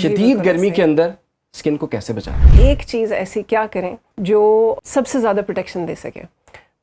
शदीद गर्मी के अंदर स्किन को कैसे बचाएं? एक चीज़ ऐसी क्या करें जो सबसे ज़्यादा प्रोटेक्शन दे सके,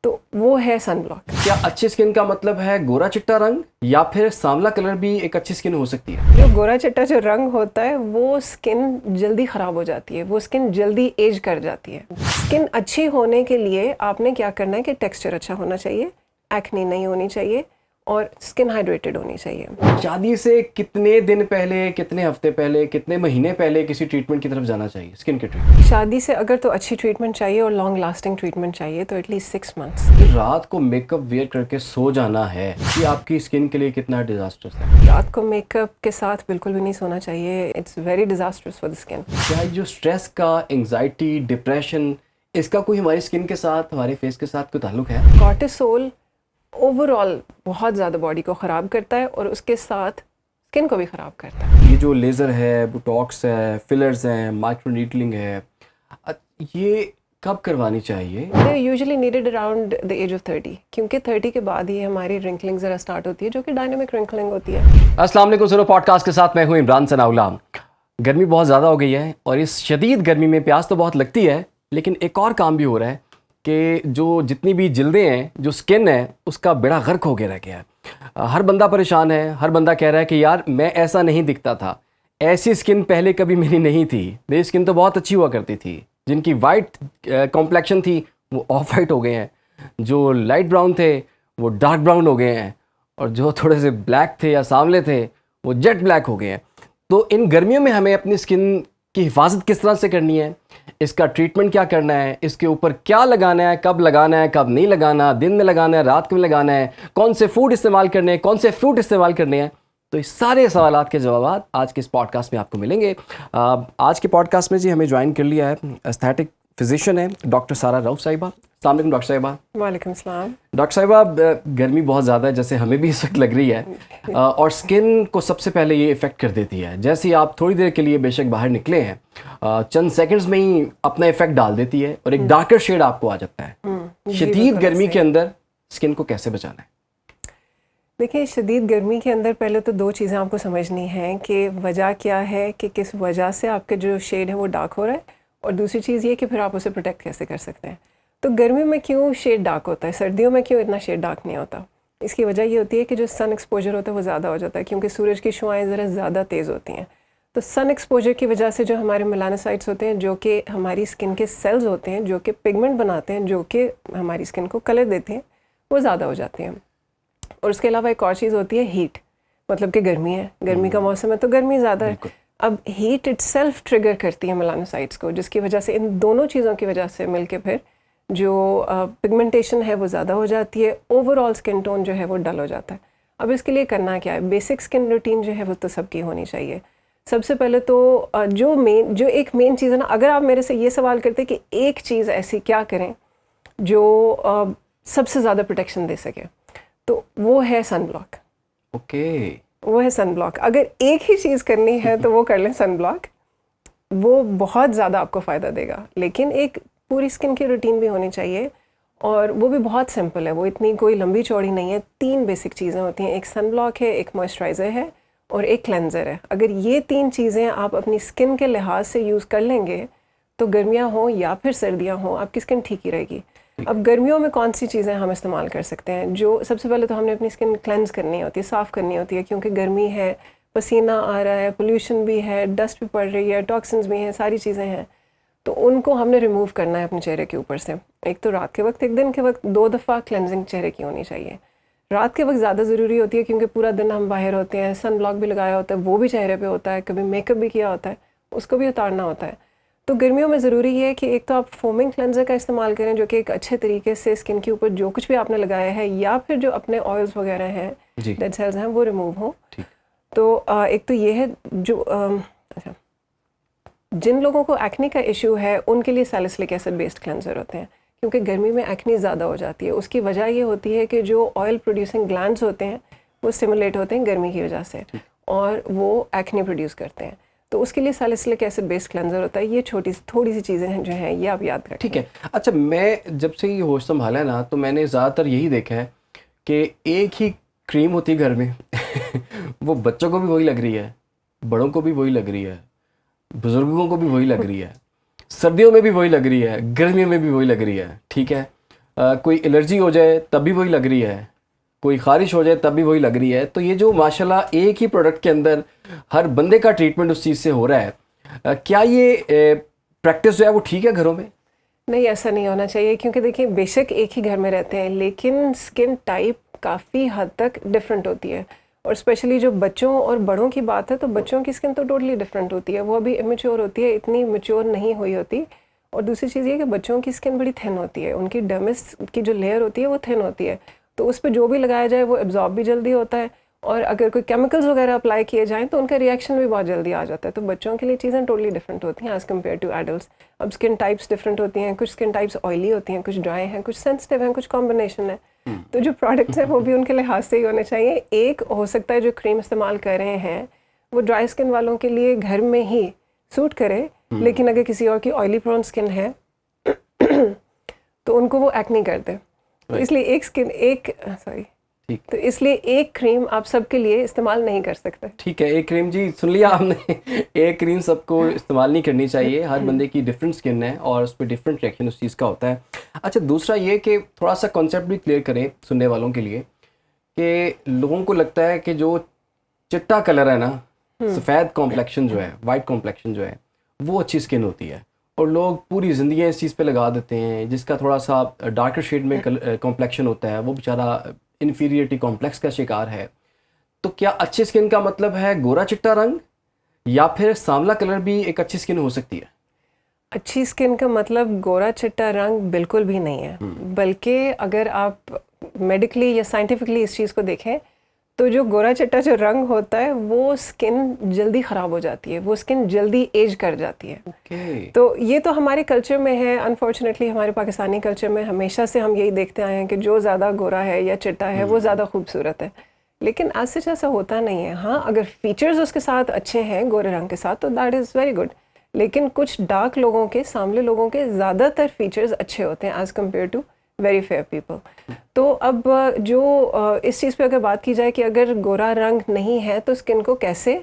तो वो है सन ब्लॉक। क्या अच्छी स्किन का मतलब है गोरा चिट्टा रंग, या फिर सांवला कलर भी एक अच्छी स्किन हो सकती है? जो गोरा चिट्टा जो रंग होता है वो स्किन जल्दी ख़राब हो जाती है, वो स्किन जल्दी एज कर जाती है। स्किन अच्छी होने के लिए आपने क्या करना है कि टेक्सचर अच्छा होना चाहिए, एक्ने नहीं होनी चाहिए और स्किन हाइड्रेटेड होनी चाहिए। शादी से कितने दिन पहले, कितने हफ्ते पहले, कितने महीने पहले किसी ट्रीटमेंट की तरफ जाना चाहिए, स्किन के ट्रीटमेंट? शादी से अगर तो अच्छी ट्रीटमेंट चाहिए और लॉन्ग लास्टिंग ट्रीटमेंट चाहिए तो एटलीस्ट 6 मंथ्स। रात को मेकअप वेयर करके सो जाना है कि आपकी स्किन के लिए कितना डिजास्टर्स है? रात को मेकअप के साथ बिल्कुल भी नहीं सोना चाहिए, it's very disasters for the skin. क्या जो स्ट्रेस का, एंजाइटी, डिप्रेशन, इसका कोई हमारी स्किन के साथ, हमारे फेस के साथ कोई ताल्लुक है? कॉर्टिसोल ओवरऑल बहुत ज़्यादा बॉडी को ख़राब करता है और उसके साथ स्किन को भी ख़राब करता है। ये जो लेज़र है, बोटॉक्स है, फिलर्स हैं, माइक्रो नीडलिंग है, ये कब करवानी चाहिए? They usually needed around the age of 30, क्योंकि 30 के बाद ही हमारी रिंकलिंग ज़रा स्टार्ट होती है, जो कि डायनामिक रिंकलिंग होती है। अस्सलाम वालेकुम, ज़ीरो पॉडकास्ट के साथ मैं हूँ इमरान सनाउल्लाह। गर्मी बहुत ज़्यादा हो गई है और इस शदीद गर्मी में प्यास तो बहुत लगती है, लेकिन एक और काम भी हो रहा है कि जो जितनी भी जिल्दें हैं, जो स्किन है, उसका बेड़ा गर्क हो के रह गया है। हर बंदा परेशान है, हर बंदा कह रहा है कि यार मैं ऐसा नहीं दिखता था, ऐसी स्किन पहले कभी मेरी नहीं थी, मेरी स्किन तो बहुत अच्छी हुआ करती थी। जिनकी वाइट कॉम्प्लेक्शन थी वो ऑफ वाइट हो गए हैं, जो लाइट ब्राउन थे वो डार्क ब्राउन हो गए हैं, और जो थोड़े से ब्लैक थे या सांवले थे वो जेट ब्लैक हो गए हैं। तो इन गर्मियों में हमें अपनी स्किन की हिफाजत किस तरह से करनी है, इसका ट्रीटमेंट क्या करना है, इसके ऊपर क्या लगाना है, कब लगाना है, कब नहीं लगाना, दिन में लगाना है, रात में लगाना है, कौन से फूड इस्तेमाल करने हैं, कौन से फ्रूट इस्तेमाल करने हैं, तो इस सारे सवालात के जवाब आज के इस पॉडकास्ट में आपको मिलेंगे। आज के पॉडकास्ट में जी हमें ज्वाइन कर लिया है एस्थेटिक फिजिशियन है डॉक्टर सारा रऊफ साहिबा। अस्सलाम वालेकुम डॉक्टर साहिबा। वालेकुम सलाम। डॉक्टर साहिबा, गर्मी बहुत ज़्यादा है, जैसे हमें भी इस वक्त लग रही है, और स्किन को सबसे पहले ये इफ़ेक्ट कर देती है। जैसे ही आप थोड़ी देर के लिए बेशक बाहर निकले हैं, चंद सेकंड्स में ही अपना इफ़ेक्ट डाल देती है और एक डार्कर शेड आपको आ जाता है। शदीद गर्मी के अंदर स्किन को कैसे बचाना है? देखिए, शदीद गर्मी के अंदर पहले तो 2 चीज़ें आपको समझनी हैं कि वजह क्या है, कि किस वजह से आपके जो शेड है वो डार्क हो रहा है, और दूसरी चीज़ ये कि फिर आप उसे प्रोटेक्ट कैसे कर सकते हैं। तो गर्मी में क्यों शेड डार्क होता है, सर्दियों में क्यों इतना शेड डार्क नहीं होता? इसकी वजह ये होती है कि जो सन एक्सपोजर होता है वो ज़्यादा हो जाता है, क्योंकि सूरज की शुआएँ ज़रा ज़्यादा तेज़ होती हैं। तो सन एक्सपोजर की वजह से जो हमारे मेलानोसाइट्स होते हैं, जो कि हमारी स्किन के सेल्स होते हैं, जो कि पिगमेंट बनाते हैं, जो कि हमारी स्किन को कलर देते हैं, वो ज़्यादा हो जाते हैं। और उसके अलावा एक और चीज़ होती है हीट, मतलब कि गर्मी है, गर्मी का मौसम है तो गर्मी ज़्यादा है। अब हीट इटसेल्फ ट्रिगर करती है मेलानोसाइट्स को, जिसकी वजह से इन दोनों चीज़ों की वजह से मिलके फिर जो पिगमेंटेशन है वो ज़्यादा हो जाती है, ओवरऑल स्किन टोन जो है वो डल हो जाता है। अब इसके लिए करना क्या है? बेसिक स्किन रूटीन जो है वो तो सबकी होनी चाहिए। सबसे पहले तो जो एक मेन चीज़ है ना, अगर आप मेरे से ये सवाल करते कि एक चीज़ ऐसी क्या करें जो सबसे ज़्यादा प्रोटेक्शन दे सके, तो वो है सन ब्लॉक। ओके, वो है सन ब्लॉक। अगर एक ही चीज़ करनी है तो वो कर लें सन ब्लॉक, वो बहुत ज़्यादा आपको फ़ायदा देगा। लेकिन एक पूरी स्किन की रूटीन भी होनी चाहिए, और वो भी बहुत सिंपल है, वो इतनी कोई लंबी चौड़ी नहीं है। 3 बेसिक चीज़ें होती हैं, एक सन ब्लॉक है, एक मॉइस्चराइज़र है और एक क्लेंजर है। अगर ये 3 चीज़ें आप अपनी स्किन के लिहाज से यूज़ कर लेंगे तो गर्मियाँ हों या फिर सर्दियाँ हों, आपकी स्किन ठीक ही रहेगी। अब गर्मियों में कौन सी चीज़ें हम इस्तेमाल कर सकते हैं? जो सबसे पहले तो हमने अपनी स्किन क्लेंस करनी होती है, साफ़ करनी होती है, क्योंकि गर्मी है, पसीना आ रहा है, पोल्यूशन भी है, डस्ट भी पड़ रही है, टॉक्सिन्स भी हैं, सारी चीज़ें हैं, तो उनको हमने रिमूव करना है अपने चेहरे के ऊपर से। एक तो रात के वक्त, एक दिन के वक्त 2 दफ़ा क्लेंजिंग चेहरे की होनी चाहिए। रात के वक्त ज़्यादा ज़रूरी होती है, क्योंकि पूरा दिन हम बाहर होते हैं, सन ब्लॉक भी लगाया होता है, वो भी चेहरे पे होता है, कभी मेकअप भी किया होता है, उसको भी उतारना होता है। तो गर्मियों में ज़रूरी है कि एक तो आप फोमिंग क्लेंजर का इस्तेमाल करें, जो कि एक अच्छे तरीके से स्किन के ऊपर जो कुछ भी आपने लगाया है, या फिर जो अपने ऑयल्स वगैरह हैं, डेड सेल्स हैं, वो रिमूव हो। तो एक तो ये है जो अच्छा, जिन लोगों को एक्ने का इशू है उनके लिए सैलिसिलिक एसिड बेस्ड क्लेंजर होते हैं, क्योंकि गर्मी में एक्ने ज़्यादा हो जाती है। उसकी वजह ये होती है कि जो ऑयल प्रोड्यूसिंग ग्लैंड्स होते हैं वो स्टिमुलेट होते हैं गर्मी की वजह से, और वो एक्ने प्रोड्यूस करते हैं। तो उसके लिए सैलिसिलिक एसिड बेस्ड क्लेंजर होता है। ये थोड़ी सी चीज़ें हैं जो हैं, ये आप याद रखें। ठीक है। अच्छा, मैं जब से ये होश संभाला है ना, तो मैंने ज़्यादातर यही देखा है कि एक ही क्रीम होती है घर में वो बच्चों को भी वही लग रही है, बड़ों को भी वही लग रही है, बुजुर्गों को भी वही लग रही है, सर्दियों में भी वही लग रही है, गर्मियों में भी वही लग रही है, ठीक है। कोई एलर्जी हो जाए तब भी वही लग रही है, कोई खारिश हो जाए तब भी वही लग रही है। तो ये जो माशाल्लाह एक ही प्रोडक्ट के अंदर हर बंदे का ट्रीटमेंट उस चीज़ से हो रहा है, क्या ये प्रैक्टिस जो है वो ठीक है घरों में? नहीं, ऐसा नहीं होना चाहिए, क्योंकि देखिए बेशक एक ही घर में रहते हैं लेकिन स्किन टाइप काफ़ी हद तक डिफरेंट होती है। और स्पेशली जो बच्चों और बड़ों की बात है तो बच्चों की स्किन तो टोटली डिफरेंट होती है, वो अभी इमेच्योर होती है, इतनी मैच्योर नहीं हुई होती। और दूसरी चीज़ ये कि बच्चों की स्किन बड़ी थिन होती है, उनकी डर्मिस की जो लेयर होती है वो थिन होती है, तो उस पर जो भी लगाया जाए वो एब्जॉर्ब भी जल्दी होता है, और अगर कोई केमिकल्स वगैरह अप्लाई किए जाएँ तो उनका रिएक्शन भी बहुत जल्दी आ जाता है। तो बच्चों के लिए चीज़ें टोटली डिफरेंट होती हैं एज़ कम्पेयर टू एडल्ट्स। अब स्किन टाइप्स डिफरेंट होती हैं, कुछ स्किन टाइप्स ऑयली होती हैं, कुछ ड्राई हैं, कुछ सेंसिटिव हैं, कुछ कॉम्बिनेशन है। तो जो प्रोडक्ट्स हैं वो भी उनके लिहाज से ही होने चाहिए। एक हो सकता है जो क्रीम इस्तेमाल कर रहे हैं वो ड्राई स्किन वालों के लिए घर में ही सूट करे, लेकिन अगर किसी और की ऑयली प्रोन स्किन है तो उनको वो एक्ट नहीं करते। तो इसलिए तो इसलिए एक क्रीम आप सबके लिए इस्तेमाल नहीं कर सकते। ठीक है, एक क्रीम, जी सुन लिया आपने, एक क्रीम सबको इस्तेमाल नहीं करनी चाहिए, हर बंदे की डिफरेंट स्किन है और उस पर डिफरेंट रिएक्शन उस चीज़ का होता है। अच्छा, दूसरा ये कि थोड़ा सा कॉन्सेप्ट भी क्लियर करें सुनने वालों के लिए कि लोगों को लगता है कि जो चिट्टा कलर है ना, सफ़ेद कॉम्प्लेक्शन जो है, वाइट कॉम्प्लेक्शन जो है, वो अच्छी स्किन होती है, और लोग पूरी ज़िंदगी इस चीज़ पे लगा देते हैं। जिसका थोड़ा सा डार्कर शेड में कॉम्प्लेक्शन होता है वो बेचारा इन्फीरियरिटी कॉम्प्लेक्स का शिकार है। तो क्या अच्छी स्किन का मतलब है गोरा चिट्टा रंग, या फिर सांवला कलर भी एक अच्छी स्किन हो सकती है? अच्छी स्किन का मतलब गोरा चिट्टा रंग बिल्कुल भी नहीं है, बल्कि अगर आप मेडिकली या साइंटिफिकली इस चीज़ को देखें तो जो गोरा चिट्टा जो रंग होता है वो स्किन जल्दी ख़राब हो जाती है, वो स्किन जल्दी एज कर जाती है। तो ये तो हमारे कल्चर में है, अनफॉर्चुनेटली हमारे पाकिस्तानी कल्चर में हमेशा से हम यही देखते आए हैं कि जो ज़्यादा गोरा है या चिट्टा है वो ज़्यादा खूबसूरत है, लेकिन आज सच ऐसा होता नहीं है। हाँ, अगर फीचर्स उसके साथ अच्छे हैं गोरे रंग के साथ तो दैट इज़ वेरी गुड, लेकिन कुछ डार्क लोगों के, सांवले लोगों के ज़्यादातर फीचर्स अच्छे होते हैं as compared to very fair people. तो अब जो इस चीज़ पे अगर बात की जाए कि अगर गोरा रंग नहीं है तो स्किन को कैसे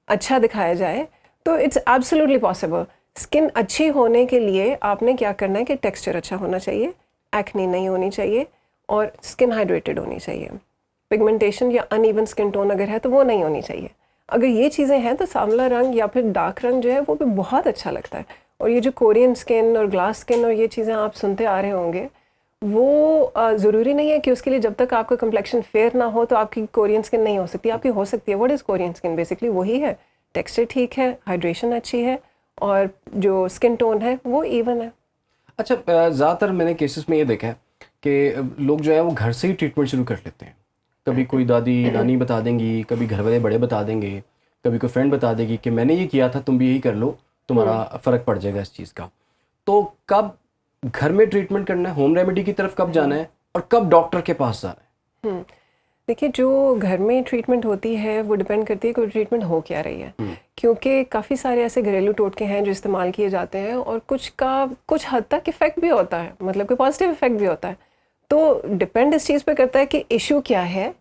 अच्छा दिखाया जाए, तो इट्स एब्सोल्युटली पॉसिबल। स्किन अच्छी होने के लिए आपने क्या करना है कि टेक्सचर अच्छा होना चाहिए, एक्ने नहीं होनी चाहिए, और स्किन हाइड्रेटेड होनी चाहिए। पिगमेंटेशन या अनइवन स्किन टोन अगर है तो वो नहीं होनी चाहिए। अगर ये चीज़ें हैं तो सांवला रंग या फिर डार्क रंग जो है वो भी बहुत अच्छा लगता है। और ये जो कोरियन स्किन और ग्लास स्किन और ये चीज़ें आप सुनते आ रहे होंगे, वो ज़रूरी नहीं है कि उसके लिए जब तक आपका कम्प्लेक्शन फेयर ना हो तो आपकी कोरियन स्किन नहीं हो सकती, आपकी हो सकती है। What is Korean skin? Basically वही है, टेक्सचर ठीक है, हाइड्रेशन अच्छी है, और जो स्किन टोन है वो इवन है। अच्छा, ज़्यादातर मैंने केसेस में ये देखा है कि लोग जो है वो घर से ही ट्रीटमेंट शुरू कर लेते हैं। कभी कोई दादी नानी बता देंगी, कभी घर वाले बड़े बता देंगे, कभी कोई फ्रेंड बता देगी कि मैंने ये किया था, तुम भी यही कर लो, तुम्हारा फ़र्क पड़ जाएगा इस चीज़ का। तो कब घर में ट्रीटमेंट करना है, होम रेमेडी की तरफ कब जाना है, और कब डॉक्टर के पास जाना है? देखिए, जो घर में ट्रीटमेंट होती है वो डिपेंड करती है कि ट्रीटमेंट हो क्या रही है, क्योंकि काफ़ी सारे ऐसे घरेलू टोटके हैं जो इस्तेमाल किए जाते हैं और कुछ का कुछ हद तक इफ़ेक्ट भी होता है, मतलब कि पॉजिटिव इफ़ेक्ट भी होता है। तो डिपेंड इस चीज़ पे करता है कि इशू क्या है,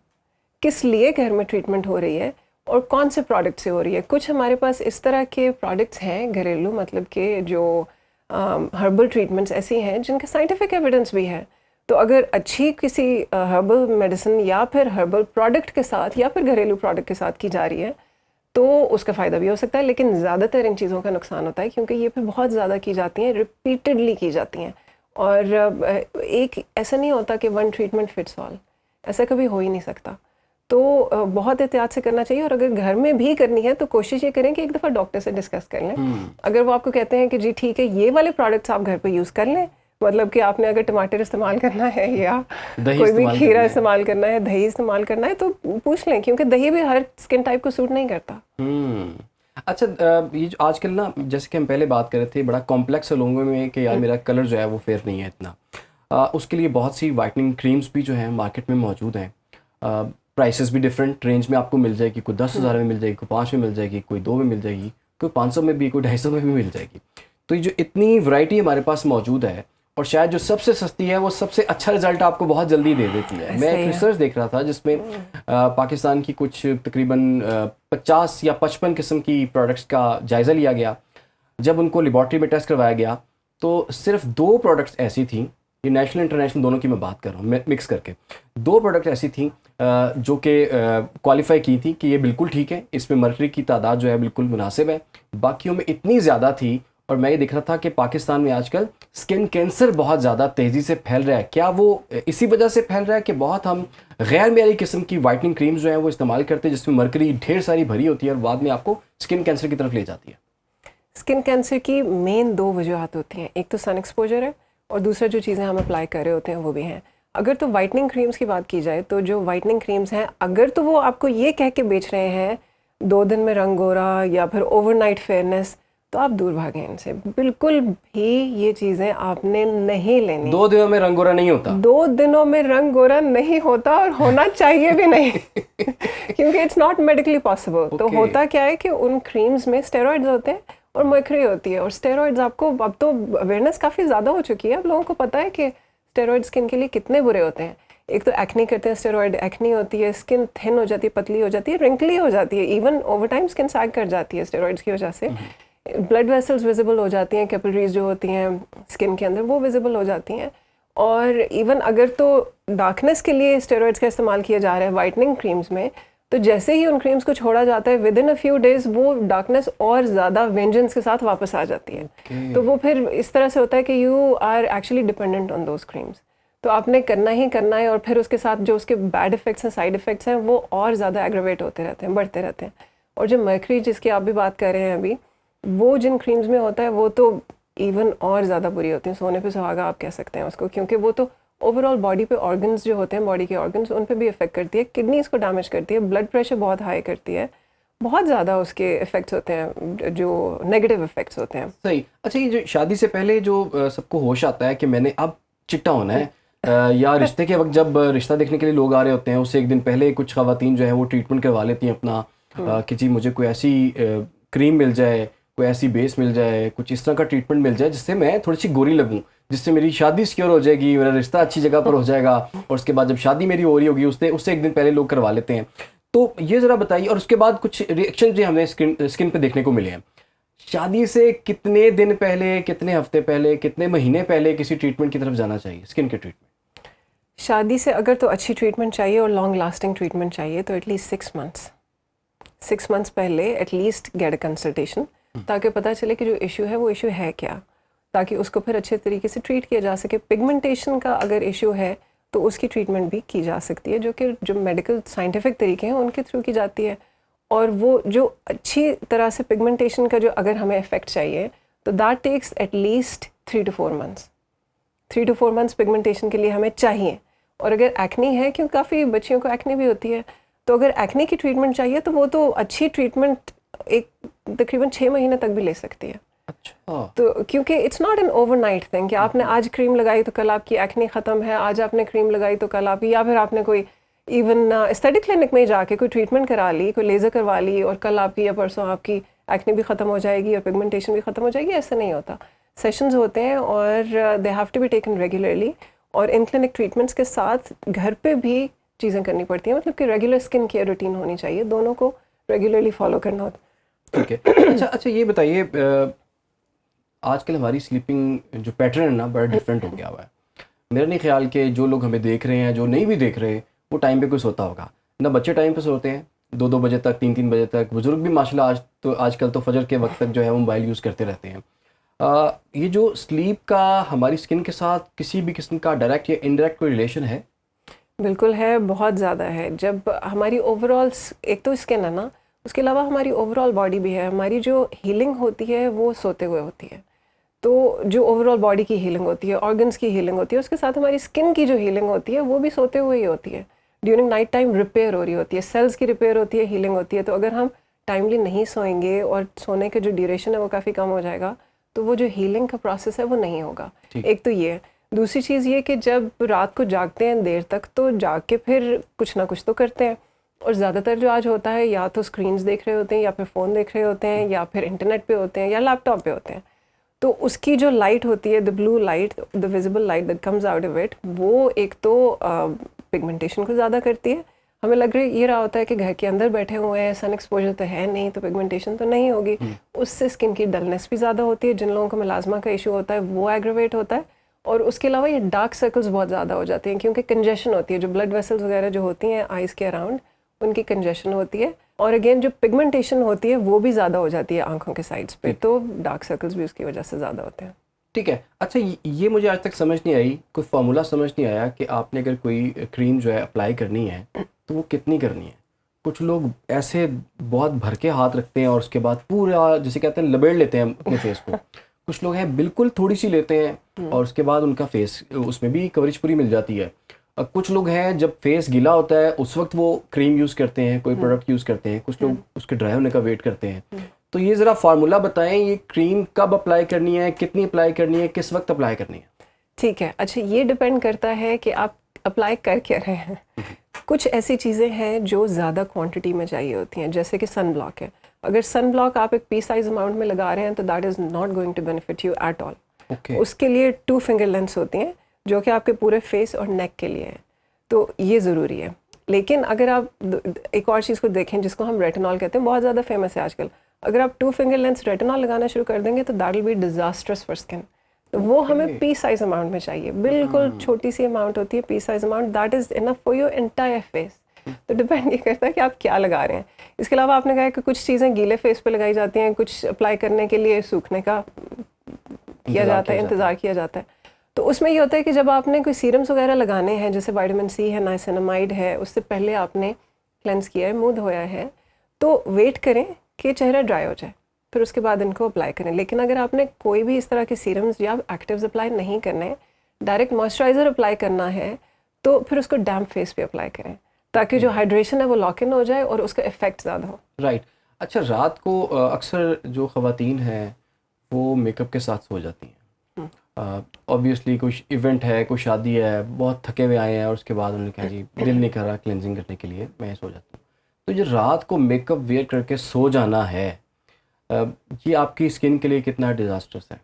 किस लिए घर में ट्रीटमेंट हो रही है, और कौन से प्रोडक्ट से हो रही है। कुछ हमारे पास इस तरह के प्रोडक्ट्स हैं घरेलू, मतलब कि जो हर्बल ट्रीटमेंट्स ऐसी हैं जिनका साइंटिफिक एविडेंस भी है। तो अगर अच्छी किसी हर्बल मेडिसिन या फिर हर्बल प्रोडक्ट के साथ या फिर घरेलू प्रोडक्ट के साथ की जा रही है तो उसका फ़ायदा भी हो सकता है, लेकिन ज़्यादातर इन चीज़ों का नुकसान होता है क्योंकि ये फिर बहुत ज़्यादा की जाती हैं, रिपीटेडली की जाती हैं, और एक ऐसा नहीं होता कि वन ट्रीटमेंट फिट्स ऑल, ऐसा कभी हो ही नहीं सकता। तो बहुत एहतियात से करना चाहिए, और अगर घर में भी करनी है तो कोशिश ये करें कि एक दफ़ा डॉक्टर से डिस्कस कर लें। अगर वो आपको कहते हैं कि जी ठीक है, ये वाले प्रोडक्ट्स आप घर पे यूज़ कर लें, मतलब कि आपने अगर टमाटर इस्तेमाल करना है या कोई भी खीरा इस्तेमाल करना है, दही इस्तेमाल करना है, तो पूछ लें, क्योंकि दही भी हर स्किन टाइप को सूट नहीं करता। अच्छा, ये जो आजकल ना, जैसे कि हम पहले बात कर रहे थे, बड़ा कॉम्प्लेक्स है लोगों में कि यार मेरा कलर जो है वो फेयर नहीं है इतना। उसके लिए बहुत सी वाइटनिंग क्रीम्स भी जो हैं मार्केट में मौजूद हैं। प्राइसेस भी डिफरेंट रेंज में आपको मिल जाएगी, कोई 10,000 में मिल जाएगी, कोई 5 में मिल जाएगी, कोई 2 में मिल जाएगी, कोई 500 में भी, कोई 250 में भी मिल जाएगी। तो ये जो इतनी वैरायटी हमारे पास मौजूद है, और शायद जो सबसे सस्ती है वो सबसे अच्छा रिजल्ट आपको बहुत जल्दी दे देती है। मैं एक रिसर्च देख रहा था जिसमें पाकिस्तान की कुछ तकरीबन 50 या 55 किस्म की प्रोडक्ट्स का जायज़ा लिया गया। जब उनको लेबॉर्ट्री में टेस्ट करवाया गया तो सिर्फ 2 प्रोडक्ट्स ऐसी थी, ये नेशनल इंटरनेशनल दोनों की मैं बात कर रहा हूँ, मिक्स करके 2 प्रोडक्ट ऐसी थी जो कि क्वालिफाई की थी कि ये बिल्कुल ठीक है, इसमें मर्करी की तादाद जो है बिल्कुल मुनासिब है। बाकियों में इतनी ज़्यादा थी, और मैं ये देख रहा था कि पाकिस्तान में आजकल स्किन कैंसर बहुत ज़्यादा तेज़ी से फैल रहा है। क्या वो इसी वजह से फैल रहा है कि बहुत हम गैर मेयारी किस्म की वाइटनिंग क्रीम्स जो हैं वो इस्तेमाल करते हैं जिसमें मर्करी ढेर सारी भरी होती है और बाद में आपको स्किन कैंसर की तरफ ले जाती है? स्किन कैंसर की मेन 2 वजूहत होती हैं, एक तो सन एक्सपोजर है और दूसरा जो चीज़ें हम अप्लाई कर रहे होते हैं वो भी हैं। अगर तो वाइटनिंग क्रीम्स की बात की जाए तो जो वाइटनिंग क्रीम्स हैं, अगर तो वो आपको ये कह के बेच रहे हैं 2 दिन में रंग गोरा या फिर ओवरनाइट फेयरनेस, तो आप दूर भागें इनसे। बिल्कुल भी ये चीज़ें आपने नहीं लेनी। 2 दिनों में रंग गोरा नहीं होता। 2 दिनों में रंग गोरा नहीं होता और होना चाहिए भी नहीं क्योंकि इट्स नॉट मेडिकली पॉसिबल। तो होता क्या है कि उन क्रीम्स में स्टेरॉइड्स होते हैं और मर्करी होती है, और स्टेरॉइड्स आपको अब तो अवेयरनेस काफ़ी ज़्यादा हो चुकी है, अब लोगों को पता है कि स्टेरॉइड स्किन के लिए कितने बुरे होते हैं। एक तो एक्ने करते हैं स्टेरॉइड, एक्ने होती है, स्किन थिन हो जाती है, पतली हो जाती है, रिंकली हो जाती है, इवन ओवर टाइम स्किन सैग कर जाती है स्टेरॉइड्स की वजह से। ब्लड वेसल्स विजिबल हो जाती हैं, कैपिलरीज जो होती हैं स्किन के अंदर वो विजिबल हो जाती हैं। और इवन अगर तो डार्कनेस के लिए स्टेरॉइड्स का इस्तेमाल किया जा रहा है वाइटनिंग क्रीम्स में, तो जैसे ही उन क्रीम्स को छोड़ा जाता है with in a few days वो डार्कनेस और ज़्यादा वेंजेंस के साथ वापस आ जाती है। तो वो फिर इस तरह से होता है कि you are actually dependent on those creams. तो आपने करना ही करना है, और फिर उसके साथ जो उसके बैड इफ़ेक्ट्स हैं, साइड इफ़ेक्ट्स हैं, वो और ज़्यादा एग्रेवेट होते रहते हैं, बढ़ते रहते हैं। और जो मर्करी जिसकी आप भी बात कर रहे हैं अभी, वो जिन क्रीम्स में होता है वो तो इवन और ज़्यादा बुरी होती हैं, सोने पे सुहागा आप कह सकते हैं उसको, क्योंकि वो तो ओवरऑल बॉडी पे ऑर्गन्स जो होते हैं, बॉडी के ऑर्गन्स, उन पे भी इफेक्ट करती है, किडनीज को डैमेज करती है, ब्लड प्रेशर बहुत हाई करती है, बहुत ज़्यादा उसके इफेक्ट्स होते हैं जो नेगेटिव इफेक्ट्स होते हैं। सही। अच्छा, ये जो शादी से पहले जो सबको होश आता है कि मैंने अब चिट्टा होना है, या रिश्ते के वक्त जब रिश्ता देखने के लिए लोग आ रहे होते हैं उससे एक दिन पहले कुछ खवातीन जो है वो ट्रीटमेंट करवा लेती हैं अपना, कि जी मुझे कोई ऐसी क्रीम मिल जाए, कोई ऐसी बेस मिल जाए, कुछ इस तरह का ट्रीटमेंट मिल जाए जिससे मैं थोड़ी सी गोरी लगूं, जिससे मेरी शादी सिक्योर हो जाएगी, मेरा रिश्ता अच्छी जगह पर हो जाएगा, और उसके बाद जब शादी मेरी हो रही होगी उससे एक दिन पहले लोग करवा लेते हैं। तो ये ज़रा बताइए, और उसके बाद कुछ रिएक्शन भी हमें स्किन पे देखने को मिले हैं। शादी से कितने दिन पहले, कितने हफ्ते पहले, कितने महीने पहले किसी ट्रीटमेंट की तरफ जाना चाहिए, स्किन के ट्रीटमेंट? शादी से अगर तो अच्छी ट्रीटमेंट चाहिए और लॉन्ग लास्टिंग ट्रीटमेंट चाहिए तो एटलीस्ट 6 मंथ्स पहले एटलीस्ट गेट अ कंसल्टेशन, ताकि पता चले कि जो इशू है वो इशू है क्या, ताकि उसको फिर अच्छे तरीके से ट्रीट किया जा सके। पिगमेंटेशन का अगर इशू है तो उसकी ट्रीटमेंट भी की जा सकती है, जो मेडिकल साइंटिफिक तरीके हैं उनके थ्रू की जाती है। और वो जो अच्छी तरह से पिगमेंटेशन का जो अगर हमें इफेक्ट चाहिए तो that takes at least 3 to 4 months. 3 to 4 months pigmentation के लिए हमें चाहिए। और अगर एक्ने है, क्योंकि काफ़ी बच्चियों को एक्ने भी होती है, तो अगर एक्ने की ट्रीटमेंट चाहिए तो वो तो अच्छी ट्रीटमेंट एक तकरीबन 6 महीने तक भी ले सकती है। अच्छा। तो क्योंकि it's not an overnight thing कि आपने आज क्रीम लगाई तो कल आपकी एक्ने ख़त्म है, आज आपने क्रीम लगाई तो कल आप, या फिर आपने कोई इवन एस्थेटिक क्लिनिक में जाके कोई ट्रीटमेंट करा ली, कोई लेज़र करवा ली और कल आपकी या परसों आपकी एक्ने भी ख़त्म हो जाएगी और पिगमेंटेशन भी ख़त्म हो जाएगी। ऐसा नहीं होता। सेशंस होते हैं और they have to be taken regularly, और इन क्लिनिक ट्रीटमेंट्स के साथ घर पे भी चीज़ें करनी पड़ती हैं, मतलब कि रेगुलर स्किन केयर रूटीन होनी चाहिए, दोनों को रेगुलरली फॉलो करना होता है। ठीक है। अच्छा, ये बताइए, आजकल हमारी स्लीपिंग जो पैटर्न है ना बड़ा डिफरेंट हो गया हुआ है। मेरा नहीं ख्याल कि जो लोग हमें देख रहे हैं, जो नहीं भी देख रहे, वो टाइम पे कोई सोता होगा ना। बच्चे टाइम पे सोते हैं 2-2 बजे तक, 3-3 बजे तक। बुजुर्ग भी माशाल्लाह आजकल तो फजर के वक्त तक जो है वो मोबाइल यूज़ करते रहते हैं। ये जो स्लीप का हमारी स्किन के साथ किसी भी किस्म का डायरेक्ट या इनडायरेक्ट कोई रिलेशन है? बिल्कुल है, बहुत ज़्यादा है। जब हमारी ओवरऑल एक तो स्किन है ना, उसके अलावा हमारी ओवरऑल बॉडी भी है। हमारी जो हीलिंग होती है वो सोते हुए होती है। तो जो ओवरऑल बॉडी की हीलिंग होती है, ऑर्गन्स की हीलिंग होती है, उसके साथ हमारी स्किन की जो हीलिंग होती है वो भी सोते हुए ही होती है। ड्यूरिंग नाइट टाइम रिपेयर हो रही होती है, सेल्स की रिपेयर होती है, हीलिंग होती है। तो अगर हम टाइमली नहीं सोएंगे और सोने का जो ड्यूरेशन है वो काफ़ी कम हो जाएगा, तो वो जो हीलिंग का प्रोसेस है वो नहीं होगा। एक तो ये है। दूसरी चीज़ ये कि जब रात को जागते हैं देर तक, तो जाग के फिर कुछ ना कुछ तो करते हैं, और ज़्यादातर जो आज होता है या तो स्क्रीन्स देख रहे होते हैं, या फिर फ़ोन देख रहे होते हैं, या फिर इंटरनेट पे होते हैं, या लैपटॉप पे होते हैं। तो उसकी जो लाइट होती है, the blue light, the visible light that comes out of it, वो एक तो पिगमेंटेशन को ज़्यादा करती है, हमें लग रही ये रहा होता है कि घर के अंदर बैठे हुए हैं, सन एक्सपोजर तो है नहीं, तो पिगमेंटेशन तो नहीं होगी, उससे स्किन की डलनेस भी ज़्यादा होती है। जिन लोगों को मेलाज्मा का इशू होता है वो एग्रेवेट होता है, और उसके अलावा ये डार्क सर्कल्स बहुत ज़्यादा हो जाते हैं क्योंकि कंजेशन होती है, जो ब्लड वेसल्स वगैरह जो होती हैं आइज़ के अराउंड, उनकी कंजेशन होती है, और अगेन जो पिगमेंटेशन होती है वो भी ज़्यादा हो जाती है आंखों के साइड्स पे, तो डार्क सर्कल्स भी उसकी वजह से ज़्यादा होते हैं। ठीक है। अच्छा, ये मुझे आज तक समझ नहीं आई, कोई फार्मूला समझ नहीं आया कि आपने अगर कोई क्रीम जो है अप्लाई करनी है तो वो कितनी करनी है। कुछ लोग ऐसे बहुत भर के हाथ रखते हैं और उसके बाद पूरा जैसे कहते हैं लपेट लेते हैं अपने फेस को। कुछ लोग हैं बिल्कुल थोड़ी सी लेते हैं और उसके बाद उनका फेस, उसमें भी कवरेज पूरी मिल जाती है। कुछ लोग हैं जब फेस गीला होता है उस वक्त वो क्रीम यूज़ करते हैं, कोई प्रोडक्ट यूज़ करते हैं, कुछ लोग उसके ड्राई होने का वेट करते हैं। तो ये ज़रा फार्मूला बताएं, ये क्रीम कब अप्लाई करनी है, कितनी अप्लाई करनी है, किस वक्त अप्लाई करनी है। ठीक है, अच्छा ये डिपेंड करता है कि आप अप्लाई कर क्या रहे हैं। कुछ ऐसी चीज़ें हैं जो ज़्यादा क्वांटिटी में चाहिए होती हैं, जैसे कि सन ब्लॉक है। अगर सन ब्लॉक आप एक पी साइज अमाउंट में लगा रहे हैं तो that is not going to benefit you at all. उसके लिए 2 फिंगर लेंस होती हैं जो कि आपके पूरे फेस और नेक के लिए है, तो ये ज़रूरी है। लेकिन अगर आप एक और चीज़ को देखें जिसको हम रेटिनॉल कहते हैं, बहुत ज़्यादा फेमस है आजकल। अगर आप 2 फिंगर लेंस रेटिनॉल लगाना शुरू कर देंगे तो that will be disastrous for skin. तो वो हमें पी साइज अमाउंट में चाहिए, बिल्कुल छोटी सी अमाउंट होती है P size amount, that is enough for your entire face. तो डिपेंड ये करता है कि आप क्या लगा रहे हैं। इसके अलावा आपने कहा कि कुछ चीज़ें गीले फेस पे लगाई जाती हैं, कुछ अप्लाई करने के लिए सूखने का किया जाता है, इंतज़ार किया जाता है। तो उसमें ये होता है कि जब आपने कोई सीरम्स वगैरह लगाने हैं, जैसे विटामिन सी है, नाइसिनामाइड है, उससे पहले आपने क्लेंस किया है, मुंह धोया है, तो वेट करें कि चेहरा ड्राई हो जाए, फिर उसके बाद इनको अप्लाई करें। लेकिन अगर आपने कोई भी इस तरह के सीरम्स या एक्टिव्स अप्लाई नहीं करने हैं, डायरेक्ट मॉइस्चराइज़र अप्लाई करना है, तो फिर उसको डैम्प फेस पे अप्लाई करें ताकि जो हाइड्रेशन है वो लॉक इन हो जाए और उसका इफेक्ट ज़्यादा हो। राइट। अच्छा, रात को अक्सर जो ख़वातीन हैं वो मेकअप के साथ सो जाती हैं। ऑब्वियसली कुछ इवेंट है, कोई शादी है, बहुत थके हुए आए हैं और उसके बाद उन्होंने कहा जी दिल नहीं कर रहा क्लेंजिंग करने के लिए, मैं सो जाता हूँ। तो जो रात को मेकअप वेयर करके सो जाना है, ये आपकी स्किन के लिए कितना डिज़ास्टर्स है?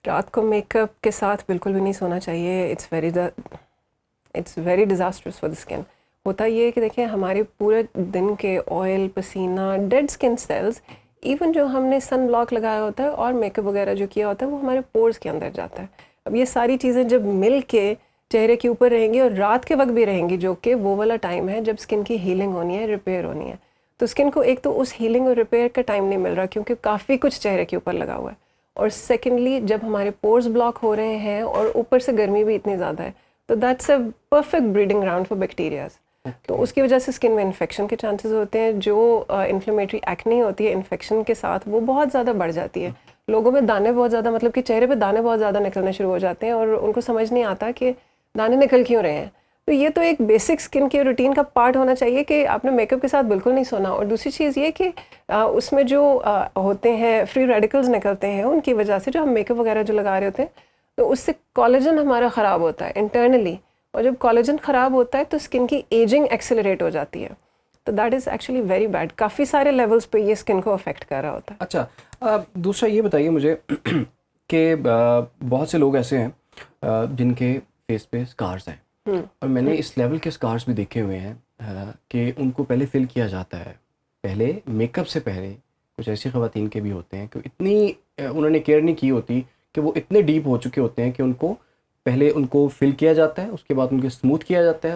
रात को मेकअप के साथ बिल्कुल भी नहीं सोना चाहिए। It's very disasters for the skin. होता ये है कि देखिए हमारे पूरे दिन के ऑयल, पसीना, डेड स्किन सेल्स, इवन जो हमने सन ब्लॉक लगाया होता है और मेकअप वगैरह जो किया होता है वो हमारे पोर्स के अंदर जाता है। अब ये सारी चीज़ें जब मिल के चेहरे के ऊपर रहेंगी और रात के वक्त भी रहेंगी, जो कि वो वाला टाइम है जब स्किन की हीलिंग होनी है, रिपेयर होनी है, तो स्किन को एक तो उस हीलिंग और रिपेयर का टाइम नहीं मिल रहा क्योंकि काफ़ी कुछ चेहरे के ऊपर लगा हुआ है, और सेकेंडली जब हमारे पोर्स ब्लॉक हो रहे हैं और ऊपर से गर्मी भी इतनी ज़्यादा है, तो that's a perfect breeding ground for bacterias. तो उसकी वजह से स्किन में इन्फेक्शन के चांसेस होते हैं। जो इन्फ्लेमेटरी एक्ने होती है इन्फेक्शन के साथ, वो बहुत ज़्यादा बढ़ जाती है। लोगों में दाने बहुत ज़्यादा, मतलब कि चेहरे पे दाने बहुत ज़्यादा निकलने शुरू हो जाते हैं और उनको समझ नहीं आता कि दाने निकल क्यों रहे हैं। तो ये तो एक बेसिक स्किन केयर रूटीन का पार्ट होना चाहिए कि आपने मेकअप के साथ बिल्कुल नहीं सोना। और दूसरी चीज़ ये कि उसमें जो होते हैं फ्री रेडिकल्स निकलते हैं, उनकी वजह से जो हम मेकअप वगैरह जो लगा रहे होते हैं, तो उससे कोलेजन हमारा ख़राब होता है इंटरनली, और जब कोलेजन ख़राब होता है तो स्किन की एजिंग एक्सेलरेट हो जाती है। तो that is actually very bad. काफ़ी सारे लेवल्स पे ये स्किन को अफेक्ट कर रहा होता है। अच्छा, दूसरा ये बताइए मुझे कि बहुत से लोग ऐसे हैं जिनके फेस पे स्कार्स हैं, और मैंने इस लेवल के स्कार्स भी देखे हुए हैं कि उनको पहले फिल किया जाता है, पहले मेकअप से पहले। कुछ ऐसी ख़वातीन के भी होते हैं कि इतनी उन्होंने केयर नहीं की होती कि वो इतने डीप हो चुके होते हैं कि उनको पहले उनको फिल किया जाता है, उसके बाद उनको स्मूथ किया जाता है,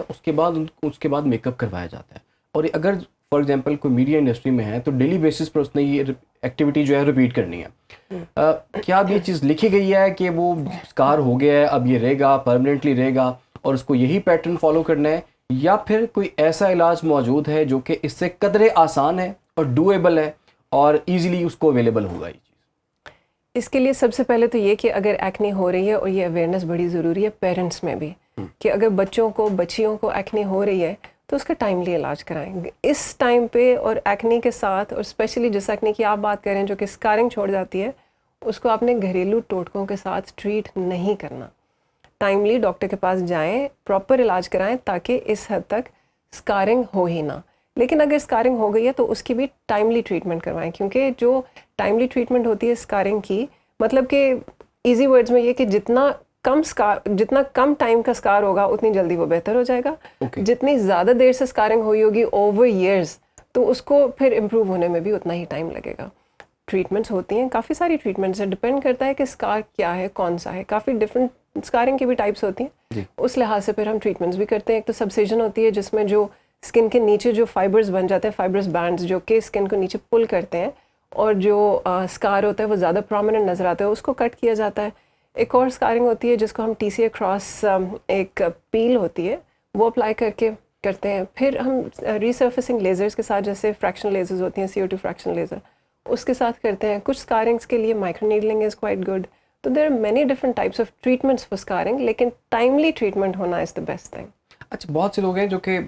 उसके बाद मेकअप करवाया जाता है। और अगर फॉर एग्जांपल कोई मीडिया इंडस्ट्री में है तो डेली बेसिस पर उसने ये एक्टिविटी जो है रिपीट करनी है। क्या अब ये चीज़ लिखी गई है कि वो स्कार हो गया है, अब ये रहेगा, परमानेंटली रहेगा और उसको यही पैटर्न फॉलो करना है, या फिर कोई ऐसा इलाज मौजूद है जो कि इससे कदरे आसान है और डूएबल है और ईजिली उसको अवेलेबल होगा? इसके लिए सबसे पहले तो ये कि अगर एक्ने हो रही है, और ये अवेयरनेस बड़ी ज़रूरी है पेरेंट्स में भी, कि अगर बच्चियों को एक्ने हो रही है तो उसका टाइमली इलाज कराएं इस टाइम पे। और एक्ने के साथ, और स्पेशली जिस एक्ने की आप बात करें जो कि स्कारिंग छोड़ जाती है, उसको आपने घरेलू टोटकों के साथ ट्रीट नहीं करना। टाइमली डॉक्टर के पास जाएं, प्रॉपर इलाज कराएं ताकि इस हद तक स्कारिंग हो ही ना। लेकिन अगर स्कारिंग हो गई है तो उसकी भी टाइमली ट्रीटमेंट करवाएं, क्योंकि जो टाइमली ट्रीटमेंट होती है स्कारिंग की, मतलब कि इजी वर्ड्स में ये कि जितना जितना कम टाइम का स्कार होगा उतनी जल्दी वो बेहतर हो जाएगा। Okay. जितनी ज़्यादा देर से स्कारिंग हुई होगी ओवर ईयर्स, तो उसको फिर इम्प्रूव होने में भी उतना ही टाइम लगेगा। ट्रीटमेंट्स होती हैं, काफ़ी सारी ट्रीटमेंट्स है, डिपेंड करता है कि स्कार क्या है, कौन सा है। काफ़ी डिफरेंट स्कारिंग की भी टाइप्स होती हैं, उस लिहाज से फिर हम ट्रीटमेंट्स भी करते हैं। एक तो सबसिजन होती है जिसमें जो स्किन के नीचे जो फाइबर्स बन जाते हैं, फाइबरस बैंड्स जो कि स्किन को नीचे पुल करते हैं, और जो स्कार होता है वो ज़्यादा प्रोमिनेंट नज़र आता है, उसको कट किया जाता है। एक और स्कारिंग होती है जिसको हम TCA क्रॉस एक पील होती है वो अप्लाई करके करते हैं। फिर हम रीसर्फेसिंग लेज़र्स के साथ, जैसे फ्रैक्शन लेज़र्स होती हैं, CO2 फ्रैक्शन लेज़र, उसके साथ करते हैं। कुछ स्कारिंग्स के लिए माइक्रोनीडलिंग इज़ क्वाइट गुड। तो there are many different types of treatments for scarring, लेकिन टाइमली ट्रीटमेंट होना इज़ द बेस्ट थिंग। अच्छा, बहुत से लोग हैं जो कि